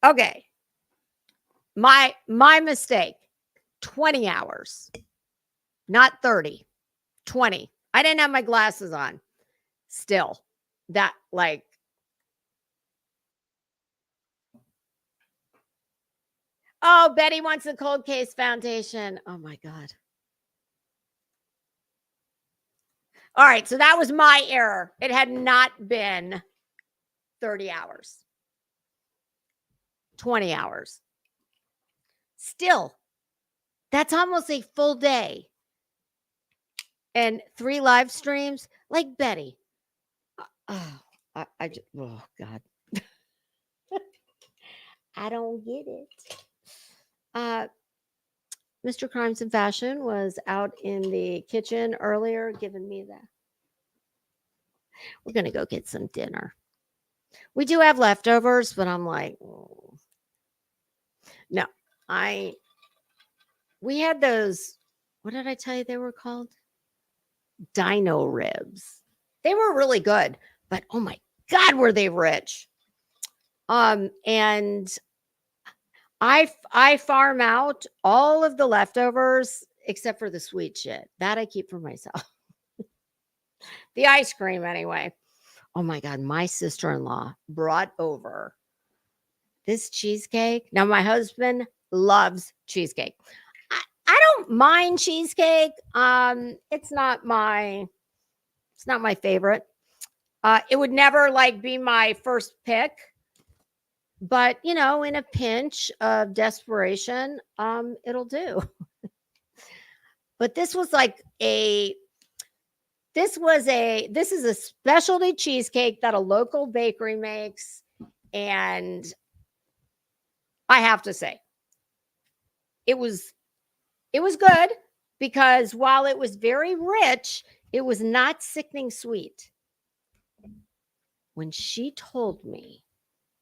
Okay. My mistake. 20 hours. Not 30. 20. I didn't have my glasses on. Still. That oh, Betty wants the Cold Case Foundation. Oh my God. All right, so that was my error. It had not been 30 hours. 20 hours. Still, that's almost a full day. And 3 live streams, like Betty. Oh God. I don't get it. Mr. Crimes and Fashion was out in the kitchen earlier giving me that. We're going to go get some dinner. We do have leftovers, but I'm like, oh. No, we had those, what did I tell you they were called? Dino ribs. They were really good, but oh my God, were they rich. And I farm out all of the leftovers except for the sweet shit. That I keep for myself. The ice cream anyway. Oh my God, my sister-in-law brought over this cheesecake. Now my husband loves cheesecake. I don't mind cheesecake. It's not my favorite. It would never like be my first pick. But, you know, in a pinch of desperation, it'll do. But this is a specialty cheesecake that a local bakery makes. And I have to say, it was good because while it was very rich, it was not sickening sweet. When she told me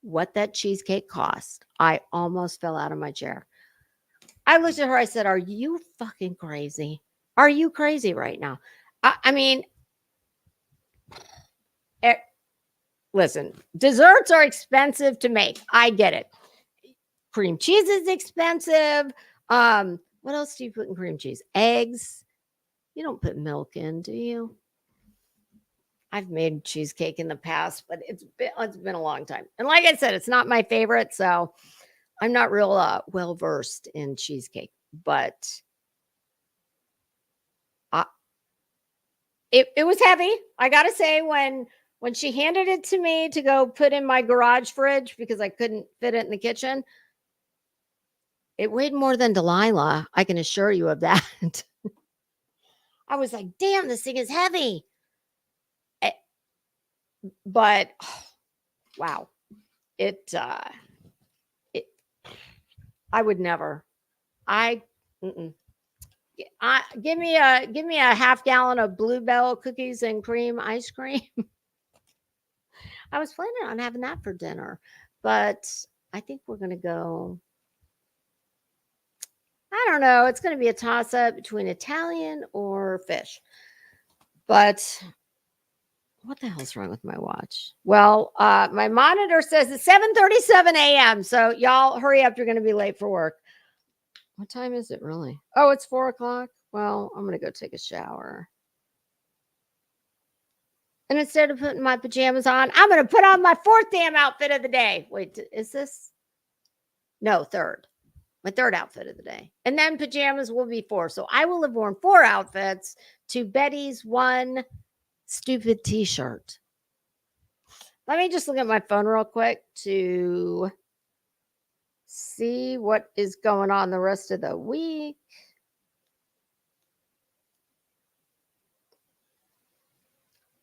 what that cheesecake cost, I almost fell out of my chair. I looked at her. I said, "Are you fucking crazy? Are you crazy right now?" I mean, listen, desserts are expensive to make. I get it. Cream cheese is expensive. What else do you put in cream cheese? Eggs. You don't put milk in, do you? I've made cheesecake in the past, but it's been a long time. And like I said, it's not my favorite, so I'm not real well versed in cheesecake. But it was heavy. I gotta say, when she handed it to me to go put in my garage fridge because I couldn't fit it in the kitchen, it weighed more than Delilah. I can assure you of that. I was like, "Damn, this thing is heavy." But wow, I would never. Give me a half gallon of Bluebell cookies and cream ice cream. I was planning on having that for dinner, but I think we're gonna go. I don't know. It's gonna be a toss up between Italian or fish, but. What the hell's wrong with my watch? Well, my monitor says it's 7:37 a.m. So y'all hurry up. You're going to be late for work. What time is it really? Oh, it's 4 o'clock. Well, I'm going to go take a shower. And instead of putting my pajamas on, I'm going to put on my fourth damn outfit of the day. Wait, is this? No, third. My third outfit of the day. And then pajamas will be 4. So I will have worn 4 outfits to Betty's 1 stupid t-shirt. Let me just look at my phone real quick to see what is going on the rest of the week.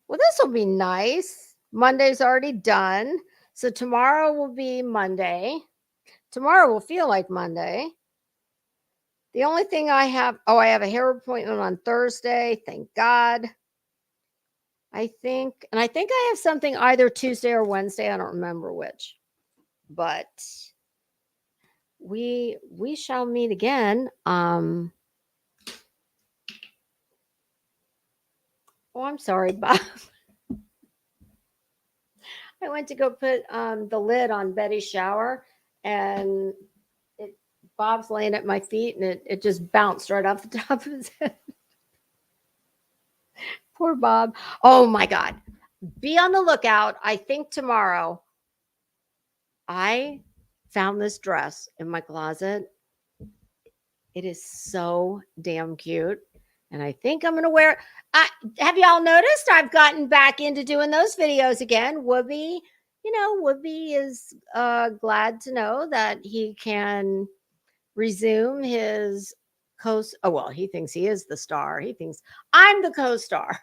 Well, this will be nice. Monday's already done. So tomorrow will be Monday. Tomorrow will feel like Monday. The only thing I have a hair appointment on Thursday. Thank God. I think I have something either Tuesday or Wednesday. I don't remember which, but we shall meet again. Oh, I'm sorry, Bob. I went to go put the lid on Betty's shower, and Bob's laying at my feet, and it just bounced right off the top of his head. Poor Bob. Oh my God. Be on the lookout. I think tomorrow I found this dress in my closet. It is so damn cute. And I think I'm going to wear it. Have y'all noticed I've gotten back into doing those videos again? Whoopi is glad to know that he can resume his he thinks he is the star. He thinks I'm the co-star.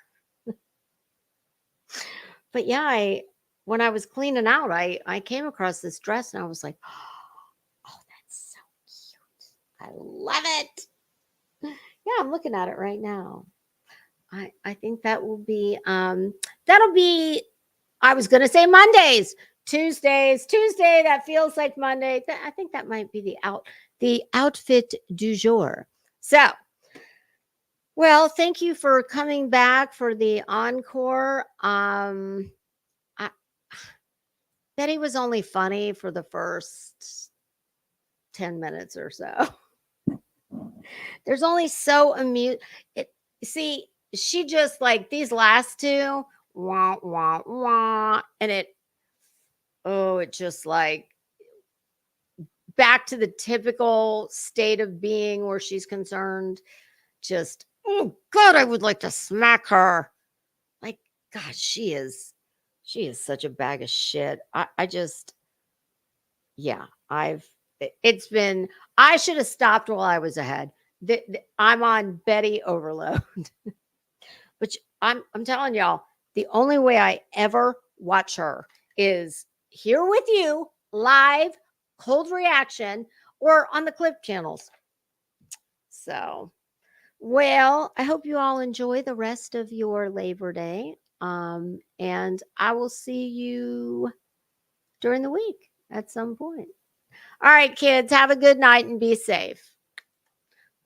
But yeah, when I was cleaning out, I came across this dress and I was like, oh, that's so cute. I love it. Yeah, I'm looking at it right now. I think that will be that'll be, I was gonna say Mondays, Tuesday, that feels like Monday. I think that might be the outfit du jour. So, well, thank you for coming back for the encore. Betty was only funny for the first 10 minutes or so. There's only so see, she just like these last two, wah, wah, wah, and it just like back to the typical state of being where she's concerned. Just, oh God, I would like to smack her. Like, God, she is such a bag of shit. I just, yeah, it's been, I should have stopped while I was ahead. I'm on Betty overload. But I'm telling y'all, the only way I ever watch her is here with you, live, cold reaction, or on the clip channels. So, well, I hope you all enjoy the rest of your Labor Day. And I will see you during the week at some point. All right, kids, have a good night and be safe.